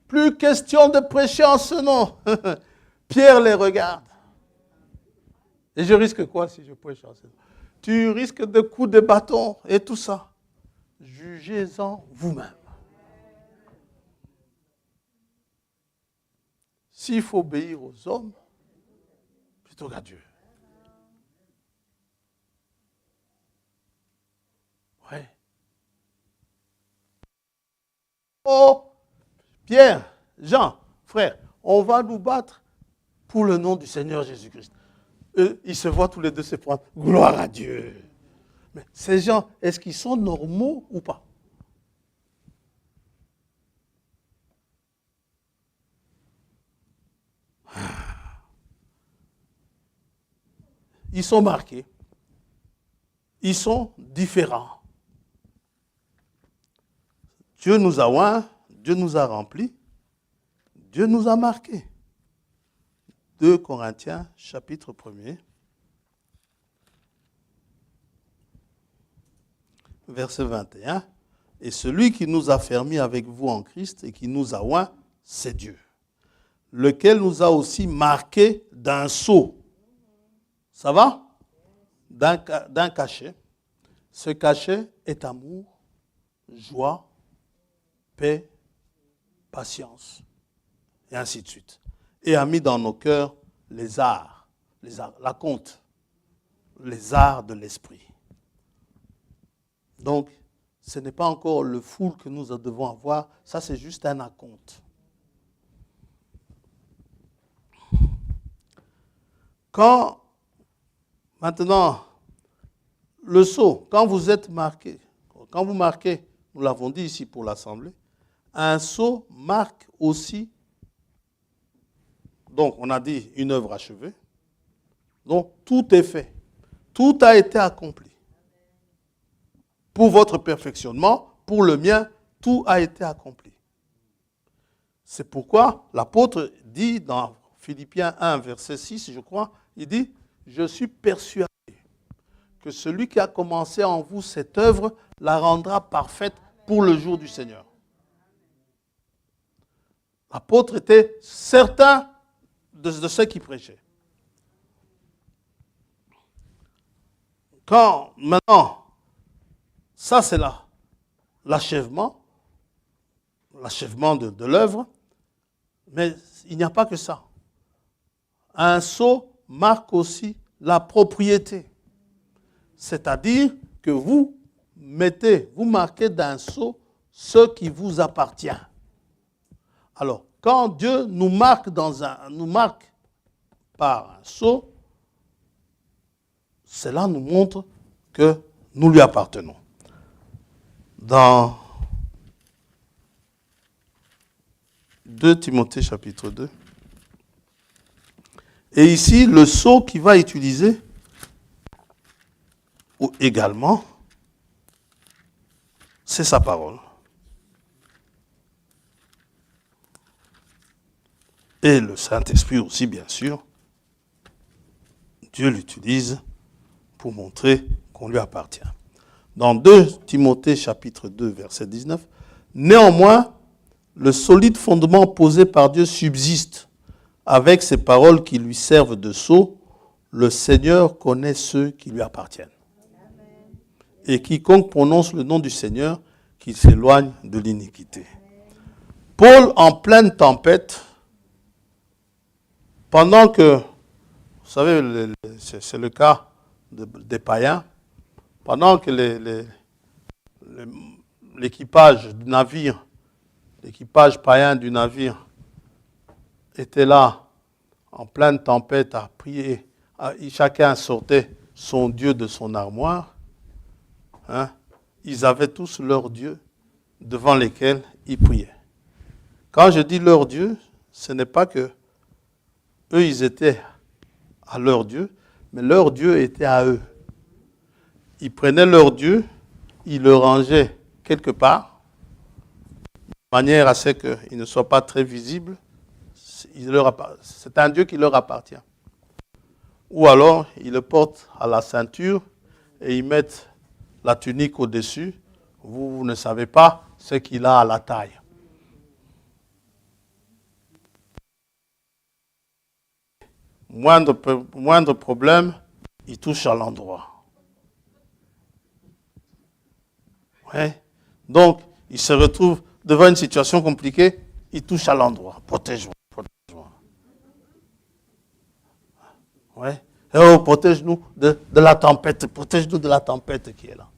Plus question de prêcher en ce nom. Pierre les regarde. Et je risque quoi si je prêche en ce nom? Tu risques de coups de bâton et tout ça. Jugez-en vous-même. S'il faut obéir aux hommes, plutôt qu'à Dieu. Ouais. Oh, Pierre, Jean, frère, on va nous battre pour le nom du Seigneur Jésus-Christ. Ils se voient tous les deux se prendre. Gloire à Dieu. Mais ces gens, est-ce qu'ils sont normaux ou pas? Ils sont marqués. Ils sont différents. Dieu nous a oints, Dieu nous a remplis, Dieu nous a marqués. 2 Corinthiens, chapitre 1er, verset 21. Et celui qui nous a fermis avec vous en Christ et qui nous a oints, c'est Dieu, lequel nous a aussi marqués d'un sceau. Ça va? D'un cachet. Ce cachet est amour, joie, paix, patience, et ainsi de suite. Et a mis dans nos cœurs les arts, la conte, les arts de l'esprit. Donc, ce n'est pas encore le foule que nous devons avoir, ça c'est juste un acompte. Quand, maintenant, le sceau, quand vous êtes marqué, quand vous marquez, nous l'avons dit ici pour l'Assemblée, un sceau marque aussi, donc on a dit une œuvre achevée, donc tout est fait, tout a été accompli. Pour votre perfectionnement, pour le mien, tout a été accompli. C'est pourquoi l'apôtre dit dans Philippiens 1, verset 6, je crois, il dit, je suis persuadé que celui qui a commencé en vous cette œuvre la rendra parfaite pour le jour du Seigneur. L'apôtre était certain de ce qu'il prêchait. Quand, maintenant, ça c'est là, l'achèvement de l'œuvre, mais il n'y a pas que ça. Un sceau marque aussi la propriété. C'est-à-dire que vous marquez d'un sceau ce qui vous appartient. Alors, quand Dieu nous marque par un sceau, cela nous montre que nous lui appartenons. Dans 2 Timothée chapitre 2, et ici, le sceau qu'il va utiliser également, c'est sa parole. Et le Saint-Esprit aussi, bien sûr. Dieu l'utilise pour montrer qu'on lui appartient. Dans 2 Timothée chapitre 2, verset 19, « Néanmoins, le solide fondement posé par Dieu subsiste. Avec ces paroles qui lui servent de sceau, le Seigneur connaît ceux qui lui appartiennent. Et quiconque prononce le nom du Seigneur, qu'il s'éloigne de l'iniquité. » Paul, en pleine tempête, pendant que, vous savez, c'est le cas des païens, pendant que l'équipage du navire, l'équipage païen du navire était là, en pleine tempête, à prier, chacun sortait son Dieu de son armoire, hein, ils avaient tous leur Dieu devant lesquels ils priaient. Quand je dis leur Dieu, ce n'est pas que eux, ils étaient à leur Dieu, mais leur Dieu était à eux. Ils prenaient leur Dieu, ils le rangeaient quelque part, de manière à ce qu'il ne soit pas très visible, c'est un Dieu qui leur appartient. Ou alors, ils le portent à la ceinture et ils mettent la tunique au-dessus. Vous ne savez pas ce qu'il a à la taille. Moindre problème, il touche à l'endroit. Ouais. Donc, il se retrouve devant une situation compliquée, il touche à l'endroit. Protège-moi, protège-moi. Ouais. Oh, protège-nous de la tempête, protège-nous de la tempête qui est là.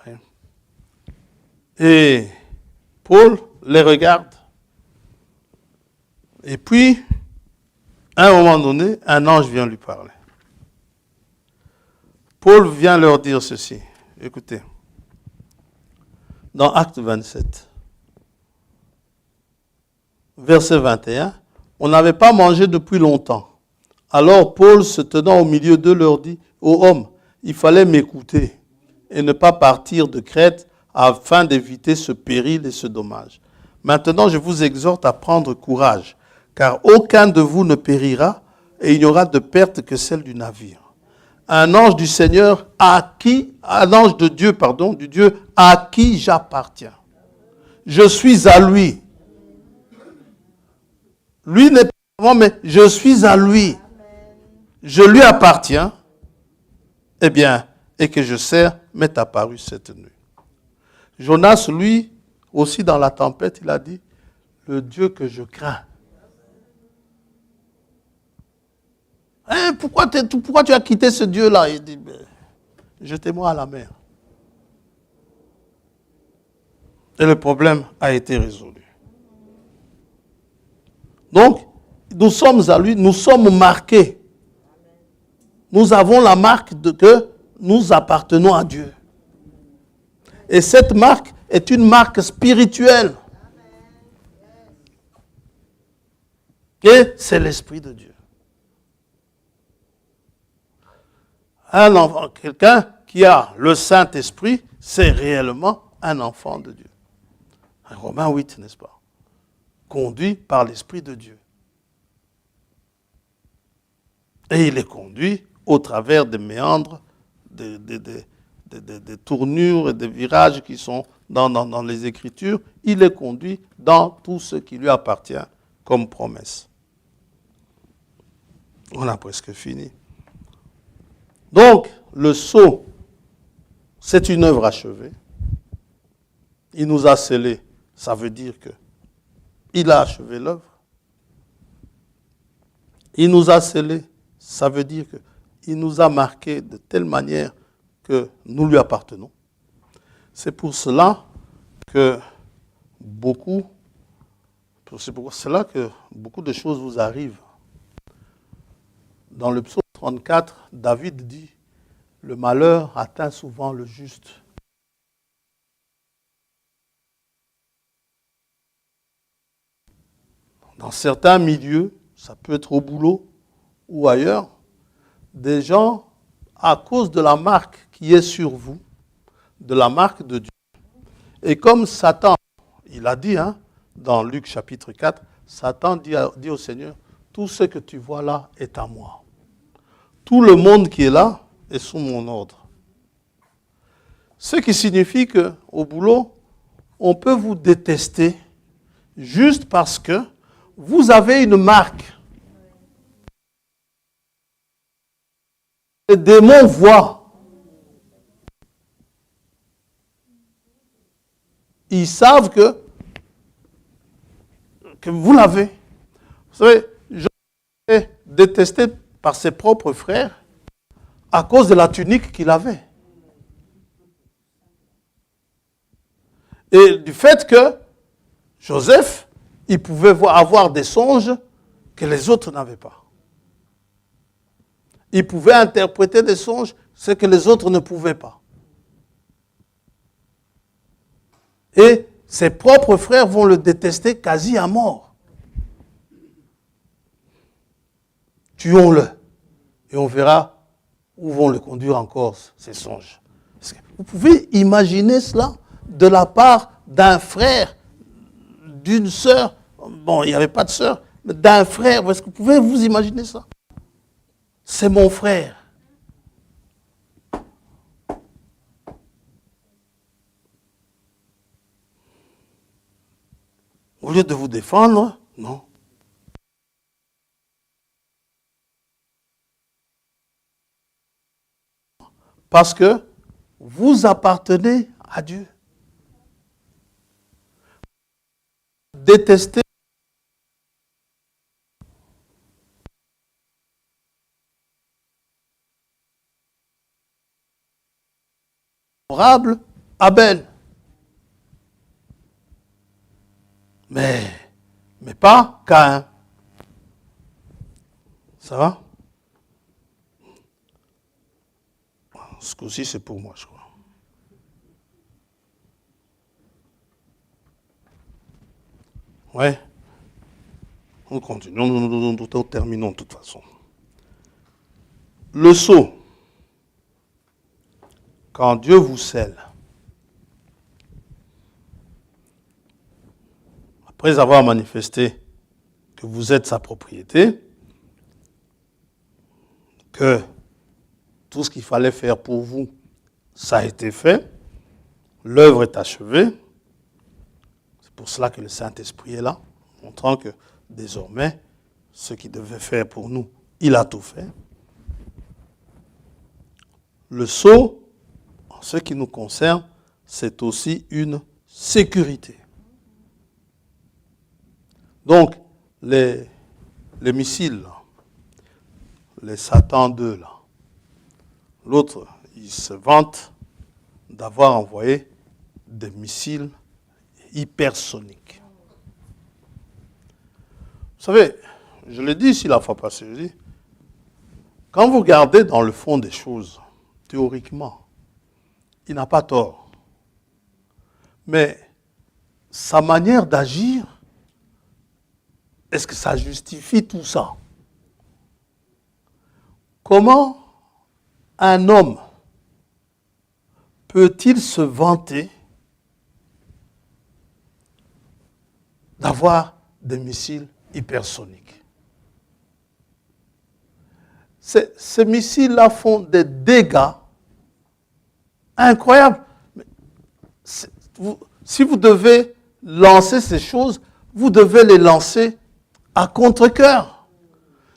Ouais. Et Paul les regarde. Et puis, à un moment donné, un ange vient lui parler. Paul vient leur dire ceci. Écoutez, dans Acte 27, verset 21, on n'avait pas mangé depuis longtemps. Alors Paul, se tenant au milieu d'eux, leur dit, ô hommes, il fallait m'écouter et ne pas partir de Crète afin d'éviter ce péril et ce dommage. Maintenant, je vous exhorte à prendre courage, car aucun de vous ne périra et il n'y aura de perte que celle du navire. Un ange du Seigneur un ange de Dieu, du Dieu à qui j'appartiens. Je suis à lui. Lui n'est pas moi, mais je suis à lui. Je lui appartiens. Eh bien, et que je sers, m'est apparu cette nuit. Jonas, lui, aussi dans la tempête, il a dit, le Dieu que je crains. Hein, pourquoi tu as quitté ce Dieu-là? Il dit, jetez-moi à la mer. Et le problème a été résolu. Donc, nous sommes à lui, nous sommes marqués. Nous avons la marque que nous appartenons à Dieu. Et cette marque est une marque spirituelle. Et c'est l'Esprit de Dieu. Un enfant, quelqu'un qui a le Saint-Esprit, c'est réellement un enfant de Dieu. Romains 8, n'est-ce pas? Conduit par l'Esprit de Dieu. Et il est conduit au travers des méandres, des tournures et des virages qui sont dans les Écritures. Il est conduit dans tout ce qui lui appartient comme promesse. On a presque fini. Donc, le sceau, c'est une œuvre achevée. Il nous a scellés. Ça veut dire qu'il a achevé l'œuvre. Il nous a scellés. Ça veut dire qu'il nous a marqués de telle manière que nous lui appartenons. C'est pour cela que beaucoup de choses vous arrivent. Dans le psaume 34, David dit, le malheur atteint souvent le juste. Dans certains milieux, ça peut être au boulot ou ailleurs, des gens, à cause de la marque qui est sur vous, de la marque de Dieu, et comme Satan, il a dit dans Luc chapitre 4, Satan dit au Seigneur, tout ce que tu vois là est à moi. Tout le monde qui est là est sous mon ordre. Ce qui signifie qu'au boulot, on peut vous détester juste parce que vous avez une marque. Les démons voient. Ils savent que vous l'avez. Vous savez, Jean est détesté par ses propres frères à cause de la tunique qu'il avait. Et du fait que Joseph, il pouvait avoir des songes que les autres n'avaient pas. Il pouvait interpréter des songes, ce que les autres ne pouvaient pas. Et ses propres frères vont le détester quasi à mort. Tuons-le. Et on verra où vont le conduire encore, ces songes. Vous pouvez imaginer cela de la part d'un frère d'une sœur. Bon, il n'y avait pas de sœur, mais d'un frère. Est-ce que vous pouvez vous imaginer ça? C'est mon frère. Au lieu de vous défendre, non. Parce que vous appartenez à Dieu. Détestez Abel. Mais pas Caïn. Ça va? Ce coup-ci, c'est pour moi, je crois. Ouais. On continue. Nous terminons de toute façon. Le sceau. Quand Dieu vous scelle, après avoir manifesté que vous êtes sa propriété, que tout ce qu'il fallait faire pour vous, ça a été fait, l'œuvre est achevée. C'est pour cela que le Saint-Esprit est là, montrant que désormais, ce qu'il devait faire pour nous, il a tout fait. Le sceau, en ce qui nous concerne, c'est aussi une sécurité. Donc, les missiles, les Satan 2, là, l'autre, il se vante d'avoir envoyé des missiles hypersoniques. Vous savez, je l'ai dit ici la fois passée, je dis, quand vous regardez dans le fond des choses, théoriquement, il n'a pas tort. Mais sa manière d'agir, est-ce que ça justifie tout ça? Comment un homme peut-il se vanter d'avoir des missiles hypersoniques? Ces missiles-là font des dégâts incroyables. Si vous devez lancer ces choses, vous devez les lancer à contre-cœur.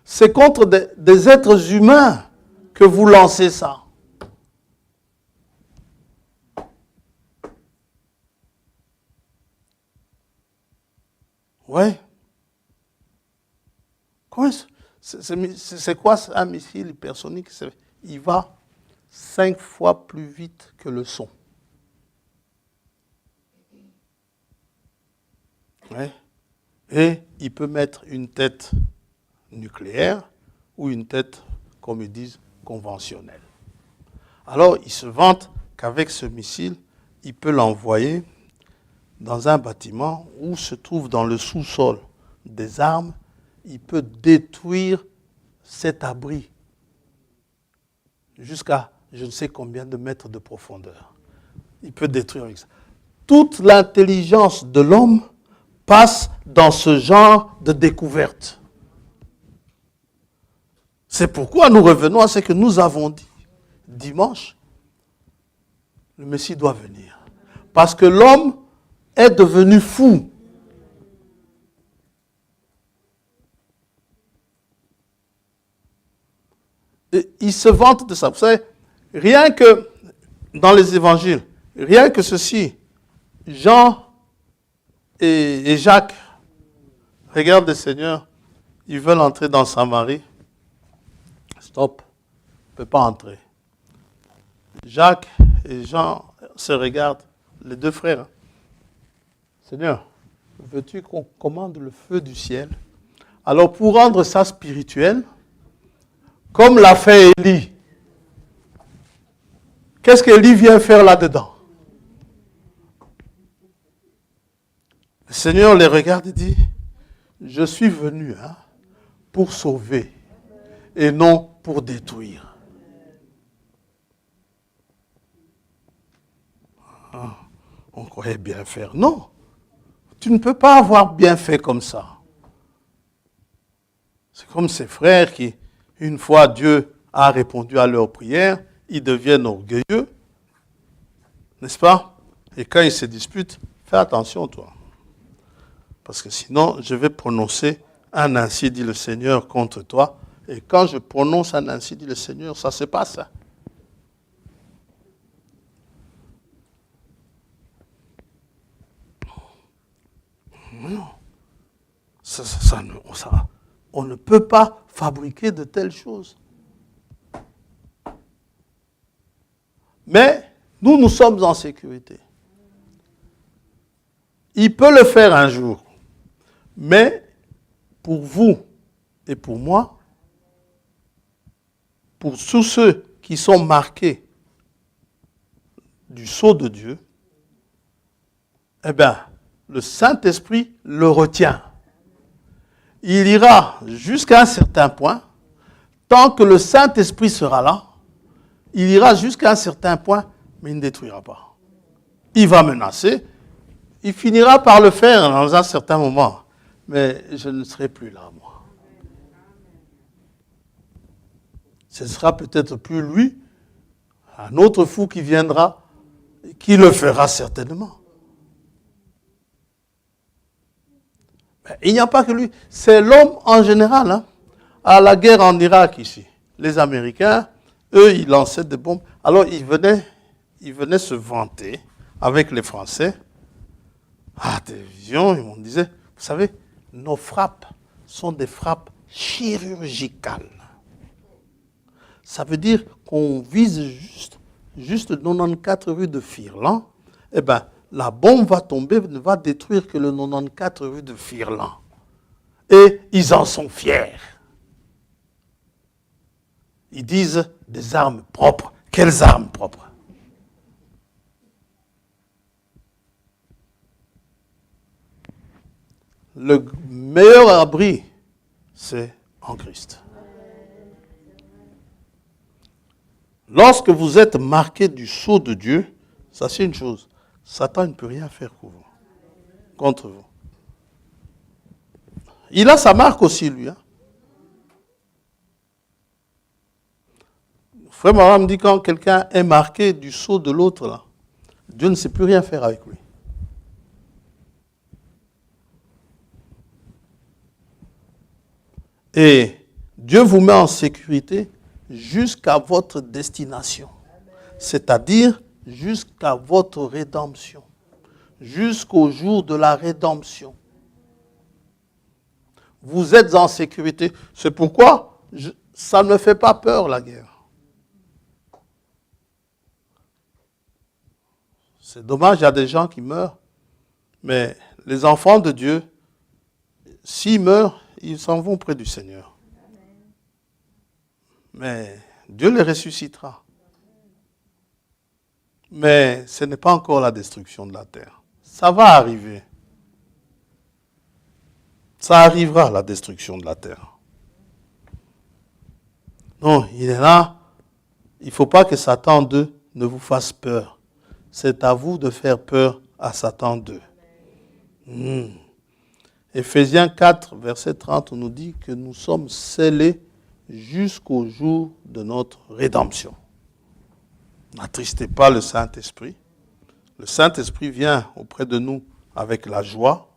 C'est contre des êtres humains que vous lancez ça. Oui. C'est quoi un missile hypersonique? Il va 5 fois plus vite que le son. Ouais. Et il peut mettre une tête nucléaire ou une tête, comme ils disent, conventionnelle. Alors, il se vante qu'avec ce missile, il peut l'envoyer dans un bâtiment où se trouve dans le sous-sol des armes. Il peut détruire cet abri jusqu'à je ne sais combien de mètres de profondeur. Il peut détruire avec ça. Toute l'intelligence de l'homme passe dans ce genre de découverte. C'est pourquoi nous revenons à ce que nous avons dit dimanche. Le Messie doit venir. Parce que l'homme est devenu fou. Et il se vante de ça. Vous savez, rien que dans les évangiles, rien que ceci, Jean et Jacques regardent le Seigneur, ils veulent entrer dans Samarie. Stop, ne peut pas entrer. Jacques et Jean se regardent, les deux frères. Seigneur, veux-tu qu'on commande le feu du ciel? Alors pour rendre ça spirituel, comme l'a fait Élie, qu'est-ce qu'Élie vient faire là-dedans? Le Seigneur les regarde et dit, je suis venu pour sauver et non pour détruire. On croyait bien faire. Non. Tu ne peux pas avoir bien fait comme ça. C'est comme ces frères qui, une fois Dieu a répondu à leurs prières, ils deviennent orgueilleux, n'est-ce pas? Et quand ils se disputent, fais attention toi. Parce que sinon, je vais prononcer un ainsi dit le Seigneur contre toi. Et quand je prononce un ainsi dit le Seigneur, ça se passe. Non. On ne peut pas fabriquer de telles choses. Mais nous sommes en sécurité. Il peut le faire un jour. Mais pour vous et pour moi, pour tous ceux qui sont marqués du sceau de Dieu, eh bien, le Saint-Esprit le retient. Il ira jusqu'à un certain point. Tant que le Saint-Esprit sera là, il ira jusqu'à un certain point, mais il ne détruira pas. Il va menacer. Il finira par le faire dans un certain moment. Mais je ne serai plus là, moi. Ce sera peut-être plus lui, un autre fou qui viendra, qui le fera certainement. Mais il n'y a pas que lui. C'est l'homme en général. Hein. À la guerre en Irak ici, les Américains, eux, ils lançaient des bombes. Alors, ils venaient se vanter avec les Français. À la télévision, ils m'ont dit, vous savez, nos frappes sont des frappes chirurgicales. Ça veut dire qu'on vise juste 94 rues de Firlan. Eh bien, la bombe va tomber, ne va détruire que le 94 rues de Firlan. Et ils en sont fiers. Ils disent des armes propres. Quelles armes propres? Le meilleur abri, c'est en Christ. Lorsque vous êtes marqué du sceau de Dieu, ça c'est une chose. Satan ne peut rien faire contre vous. Il a sa marque aussi, lui. Hein. Frère Marat me dit quand quelqu'un est marqué du sceau de l'autre, là, Dieu ne sait plus rien faire avec lui. Et Dieu vous met en sécurité jusqu'à votre destination. C'est-à-dire jusqu'à votre rédemption. Jusqu'au jour de la rédemption. Vous êtes en sécurité. C'est pourquoi ça ne me fait pas peur, la guerre. C'est dommage, il y a des gens qui meurent. Mais les enfants de Dieu, s'ils meurent, ils s'en vont près du Seigneur. Mais Dieu les ressuscitera. Mais ce n'est pas encore la destruction de la terre. Ça va arriver. Ça arrivera, la destruction de la terre. Non, il est là. Il ne faut pas que Satan 2 ne vous fasse peur. C'est à vous de faire peur à Satan 2. Éphésiens 4, verset 30, on nous dit que nous sommes scellés jusqu'au jour de notre rédemption. N'attristez pas le Saint-Esprit. Le Saint-Esprit vient auprès de nous avec la joie,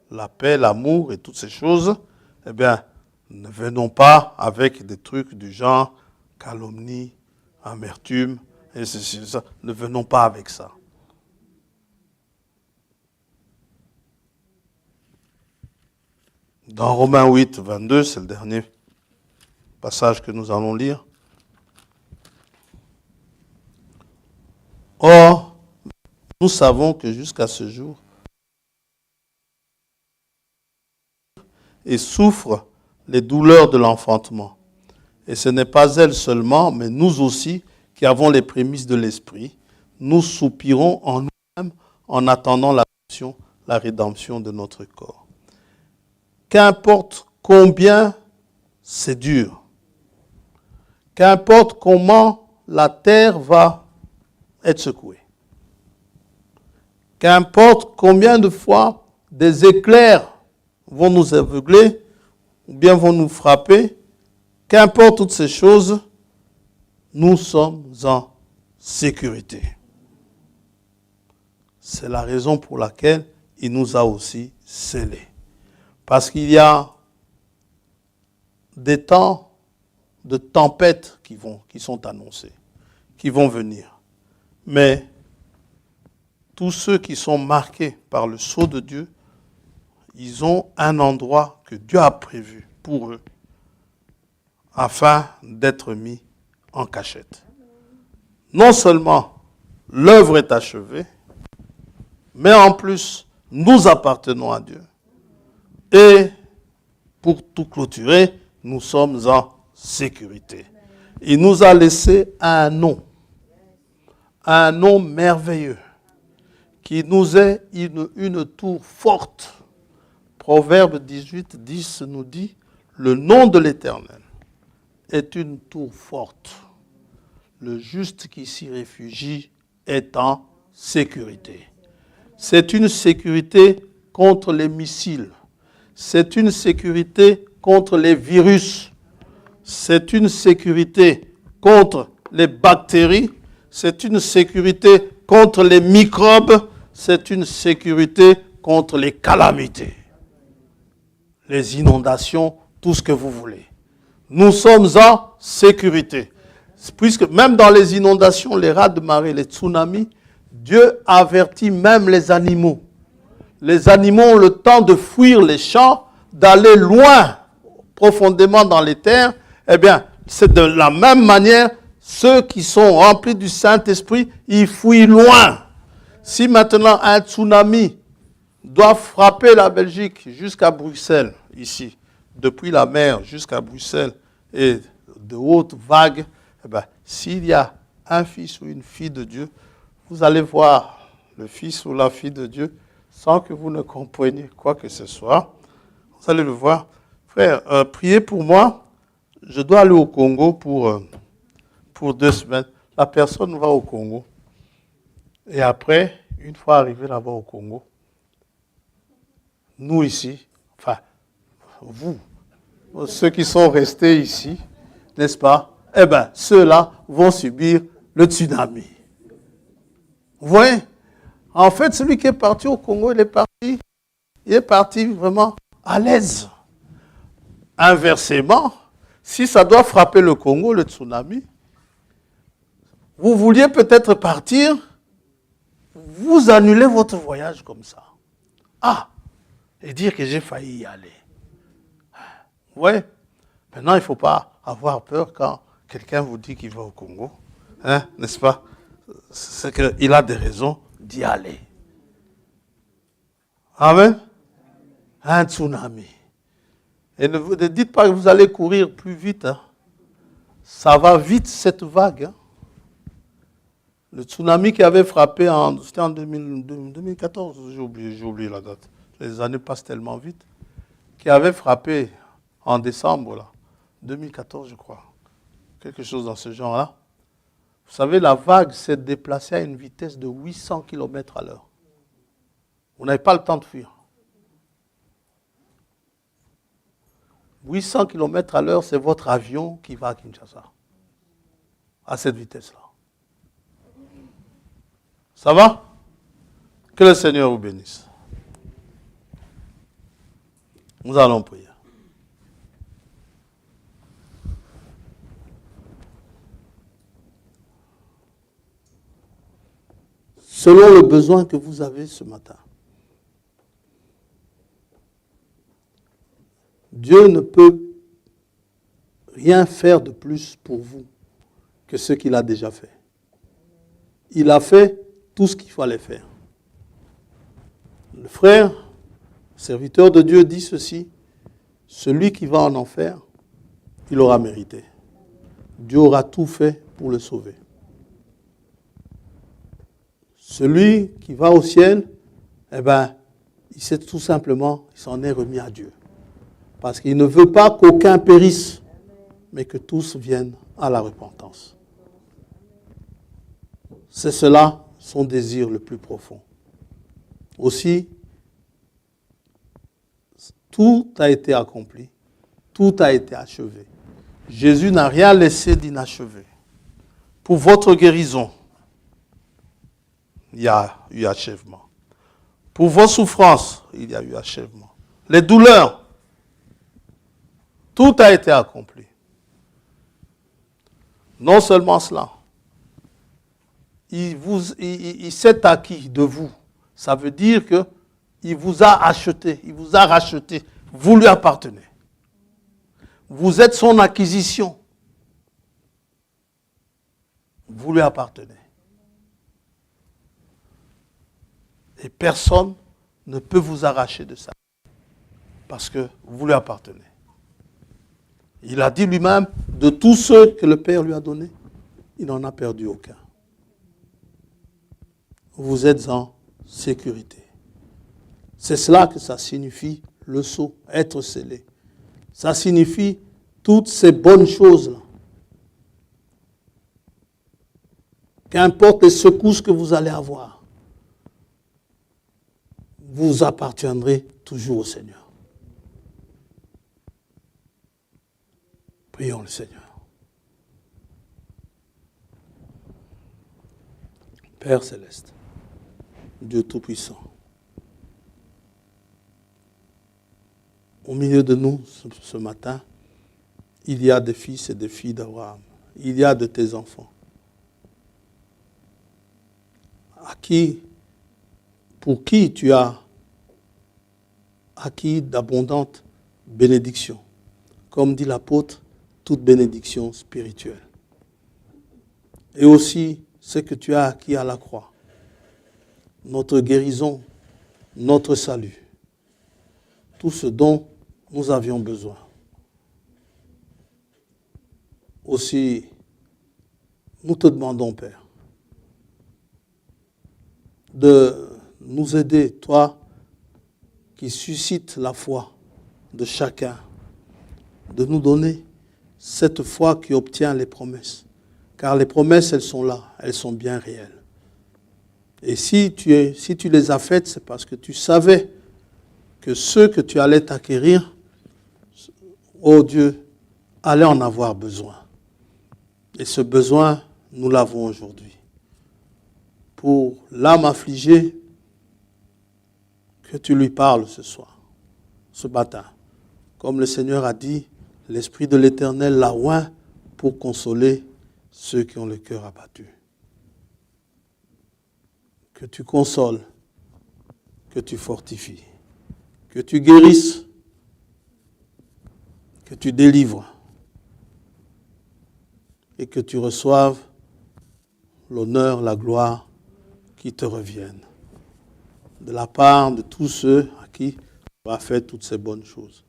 la paix, l'amour et toutes ces choses. Eh bien, ne venons pas avec des trucs du genre calomnie, amertume, et ceci, ça. Ne venons pas avec ça. Dans Romains 8, 22, c'est le dernier passage que nous allons lire. Or, nous savons que jusqu'à ce jour, et souffre les douleurs de l'enfantement. Et ce n'est pas elle seulement, mais nous aussi, qui avons les prémices de l'Esprit, nous soupirons en nous-mêmes en attendant la rédemption de notre corps. Qu'importe combien c'est dur, qu'importe comment la terre va être secouée, qu'importe combien de fois des éclairs vont nous aveugler, ou bien vont nous frapper, qu'importe toutes ces choses, nous sommes en sécurité. C'est la raison pour laquelle il nous a aussi scellés. Parce qu'il y a des temps de tempête qui sont annoncés, qui vont venir. Mais tous ceux qui sont marqués par le sceau de Dieu, ils ont un endroit que Dieu a prévu pour eux, afin d'être mis en cachette. Non seulement l'œuvre est achevée, mais en plus, nous appartenons à Dieu. Et pour tout clôturer, nous sommes en sécurité. Il nous a laissé un nom merveilleux, qui nous est une tour forte. Proverbe 18, 10 nous dit, le nom de l'Éternel est une tour forte. Le juste qui s'y réfugie est en sécurité. C'est une sécurité contre les missiles. C'est une sécurité contre les virus. C'est une sécurité contre les bactéries. C'est une sécurité contre les microbes. C'est une sécurité contre les calamités. Les inondations, tout ce que vous voulez. Nous sommes en sécurité. Puisque même dans les inondations, les rats de marée, les tsunamis, Dieu avertit même les animaux. Les animaux ont le temps de fuir les champs, d'aller loin, profondément dans les terres. Eh bien, c'est de la même manière, ceux qui sont remplis du Saint-Esprit, ils fuient loin. Si maintenant un tsunami doit frapper la Belgique jusqu'à Bruxelles, ici, depuis la mer jusqu'à Bruxelles, et de hautes vagues, eh bien, s'il y a un fils ou une fille de Dieu, vous allez voir le fils ou la fille de Dieu sans que vous ne compreniez quoi que ce soit. Vous allez le voir. Frère, priez pour moi. Je dois aller au Congo pour 2 semaines. La personne va au Congo. Et après, une fois arrivé là-bas au Congo, nous ici, enfin, vous, ceux qui sont restés ici, n'est-ce pas? Eh bien, ceux-là vont subir le tsunami. Vous voyez? En fait, celui qui est parti au Congo, il est parti vraiment à l'aise. Inversement, si ça doit frapper le Congo, le tsunami, vous vouliez peut-être partir, vous annulez votre voyage comme ça. Ah, et dire que j'ai failli y aller. Vous voyez? Maintenant, il ne faut pas avoir peur quand quelqu'un vous dit qu'il va au Congo. Hein, n'est-ce pas? C'est qu'il a des raisons d'y aller. Amen. Un tsunami. Et ne dites pas que vous allez courir plus vite. Hein. Ça va vite, cette vague. Hein. Le tsunami qui avait frappé, c'était en 2014, j'ai oublié la date. Les années passent tellement vite. Qui avait frappé en décembre, là, 2014, je crois. Quelque chose dans ce genre-là. Vous savez, la vague s'est déplacée à une vitesse de 800 km à l'heure. Vous n'avez pas le temps de fuir. 800 km à l'heure, c'est votre avion qui va à Kinshasa. À cette vitesse-là. Ça va? Que le Seigneur vous bénisse. Nous allons prier. Selon le besoin que vous avez ce matin, Dieu ne peut rien faire de plus pour vous que ce qu'il a déjà fait. Il a fait tout ce qu'il fallait faire. Le frère, serviteur de Dieu, dit ceci, celui qui va en enfer, il aura mérité. Dieu aura tout fait pour le sauver. Celui qui va au ciel, eh bien, il sait tout simplement, il s'en est remis à Dieu. Parce qu'il ne veut pas qu'aucun périsse, mais que tous viennent à la repentance. C'est cela son désir le plus profond. Aussi, tout a été accompli, tout a été achevé. Jésus n'a rien laissé d'inachevé. Pour votre guérison, il y a eu achèvement. Pour vos souffrances, il y a eu achèvement. Les douleurs, tout a été accompli. Non seulement cela, il s'est acquis de vous. Ça veut dire qu'il vous a acheté, il vous a racheté. Vous lui appartenez. Vous êtes son acquisition. Vous lui appartenez. Et personne ne peut vous arracher de ça. Parce que vous lui appartenez. Il a dit lui-même, de tous ceux que le Père lui a donnés, il n'en a perdu aucun. Vous êtes en sécurité. C'est cela que ça signifie, le sceau, être scellé. Ça signifie toutes ces bonnes choses-là. Qu'importe les secousses que vous allez avoir, vous appartiendrez toujours au Seigneur. Prions le Seigneur. Père céleste, Dieu Tout-Puissant, au milieu de nous ce matin, il y a des fils et des filles d'Abraham. Il y a de tes enfants. Pour qui tu as acquis d'abondantes bénédictions. Comme dit l'apôtre, toute bénédiction spirituelle. Et aussi ce que tu as acquis à la croix. Notre guérison, notre salut. Tout ce dont nous avions besoin. Aussi, nous te demandons, Père, de nous aider, toi qui suscites la foi de chacun, de nous donner cette foi qui obtient les promesses. Car les promesses, elles sont là, elles sont bien réelles. Et si tu les as faites, c'est parce que tu savais que ceux que tu allais t'acquérir, oh Dieu, allaient en avoir besoin. Et ce besoin, nous l'avons aujourd'hui. Pour l'âme affligée, que tu lui parles ce soir, ce matin. Comme le Seigneur a dit, l'Esprit de l'Éternel l'a oint pour consoler ceux qui ont le cœur abattu. Que tu consoles, que tu fortifies, que tu guérisses, que tu délivres et que tu reçoives l'honneur, la gloire qui te reviennent de la part de tous ceux à qui tu as fait toutes ces bonnes choses.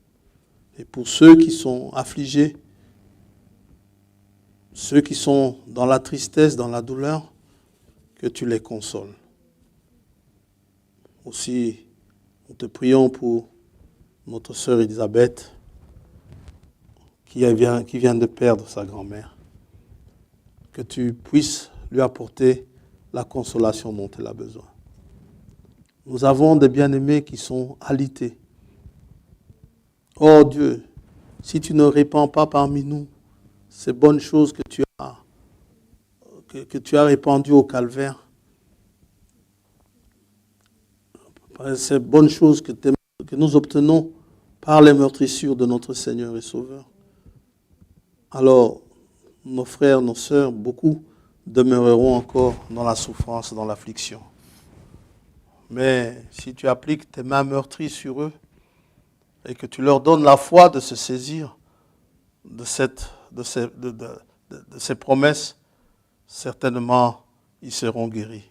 Et pour ceux qui sont affligés, ceux qui sont dans la tristesse, dans la douleur, que tu les consoles. Aussi, nous te prions pour notre sœur Elisabeth, qui vient de perdre sa grand-mère. Que tu puisses lui apporter la consolation dont elle a besoin. Nous avons des bien-aimés qui sont alités. Oh Dieu, si tu ne répands pas parmi nous ces bonnes choses que tu as répandues au calvaire, ces bonnes choses que nous obtenons par les meurtrissures de notre Seigneur et Sauveur, alors nos frères, nos sœurs, beaucoup demeureront encore dans la souffrance, dans l'affliction. Mais si tu appliques tes mains meurtries sur eux et que tu leur donnes la foi de se saisir de ces promesses, certainement ils seront guéris.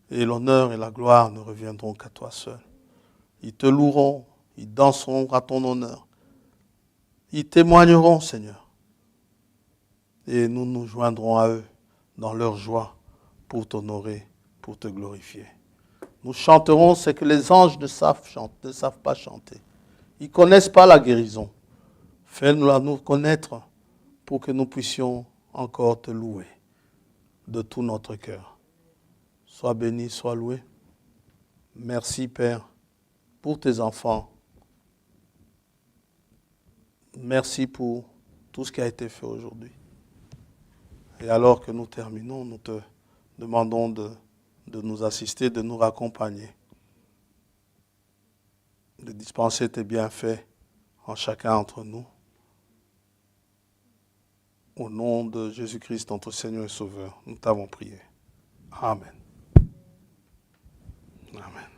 Et l'honneur et la gloire ne reviendront qu'à toi seul. Ils te loueront, ils danseront à ton honneur. Ils témoigneront, Seigneur. Et nous nous joindrons à eux dans leur joie pour t'honorer, pour te glorifier. Nous chanterons ce que les anges ne savent pas chanter. Ils ne connaissent pas la guérison. Fais-nous la nous connaître pour que nous puissions encore te louer de tout notre cœur. Sois béni, sois loué. Merci, Père, pour tes enfants merci pour tout ce qui a été fait aujourd'hui. Et alors que nous terminons, nous te demandons de nous assister, de nous raccompagner, de dispenser tes bienfaits en chacun d'entre nous. Au nom de Jésus-Christ, notre Seigneur et Sauveur, nous t'avons prié. Amen. Amen.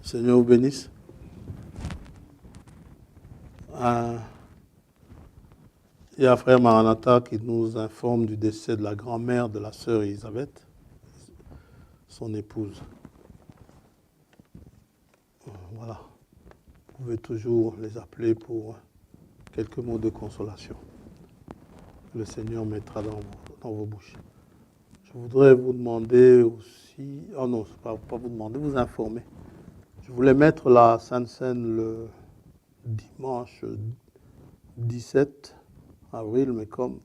Seigneur vous bénisse. Il y a frère Maranatha qui nous informe du décès de la grand-mère de la sœur Elisabeth, son épouse. Voilà. Vous pouvez toujours les appeler pour quelques mots de consolation. Le Seigneur mettra dans vos bouches. Je voudrais vous demander aussi... Oh non, pas vous demander, vous informer. Je voulais mettre la Sainte Seine le dimanche 17 avril, mais comme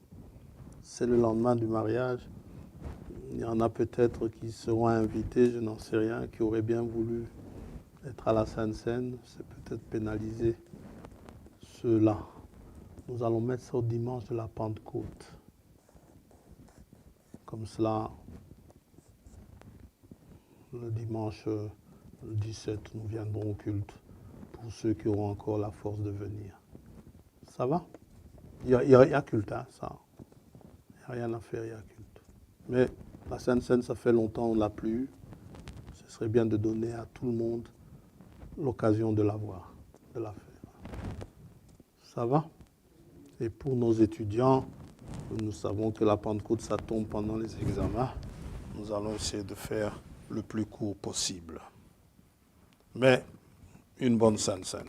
c'est le lendemain du mariage, il y en a peut-être qui seront invités, je n'en sais rien, qui auraient bien voulu être à la Sainte Seine. C'est peut-être pénaliser ceux-là. Nous allons mettre ça au dimanche de la Pentecôte. Comme cela, le dimanche 17, nous viendrons au culte pour ceux qui auront encore la force de venir. Ça va? Il y a culte, hein, ça. Il n'y a rien à faire, il y a culte. Mais la Sainte Seine, ça fait longtemps qu'on ne l'a plus eu. Ce serait bien de donner à tout le monde l'occasion de l'avoir, de la faire. Ça va? Et pour nos étudiants, nous savons que la Pentecôte, ça tombe pendant les examens. Nous allons essayer de faire le plus court possible. Mais une bonne Sainte Seine.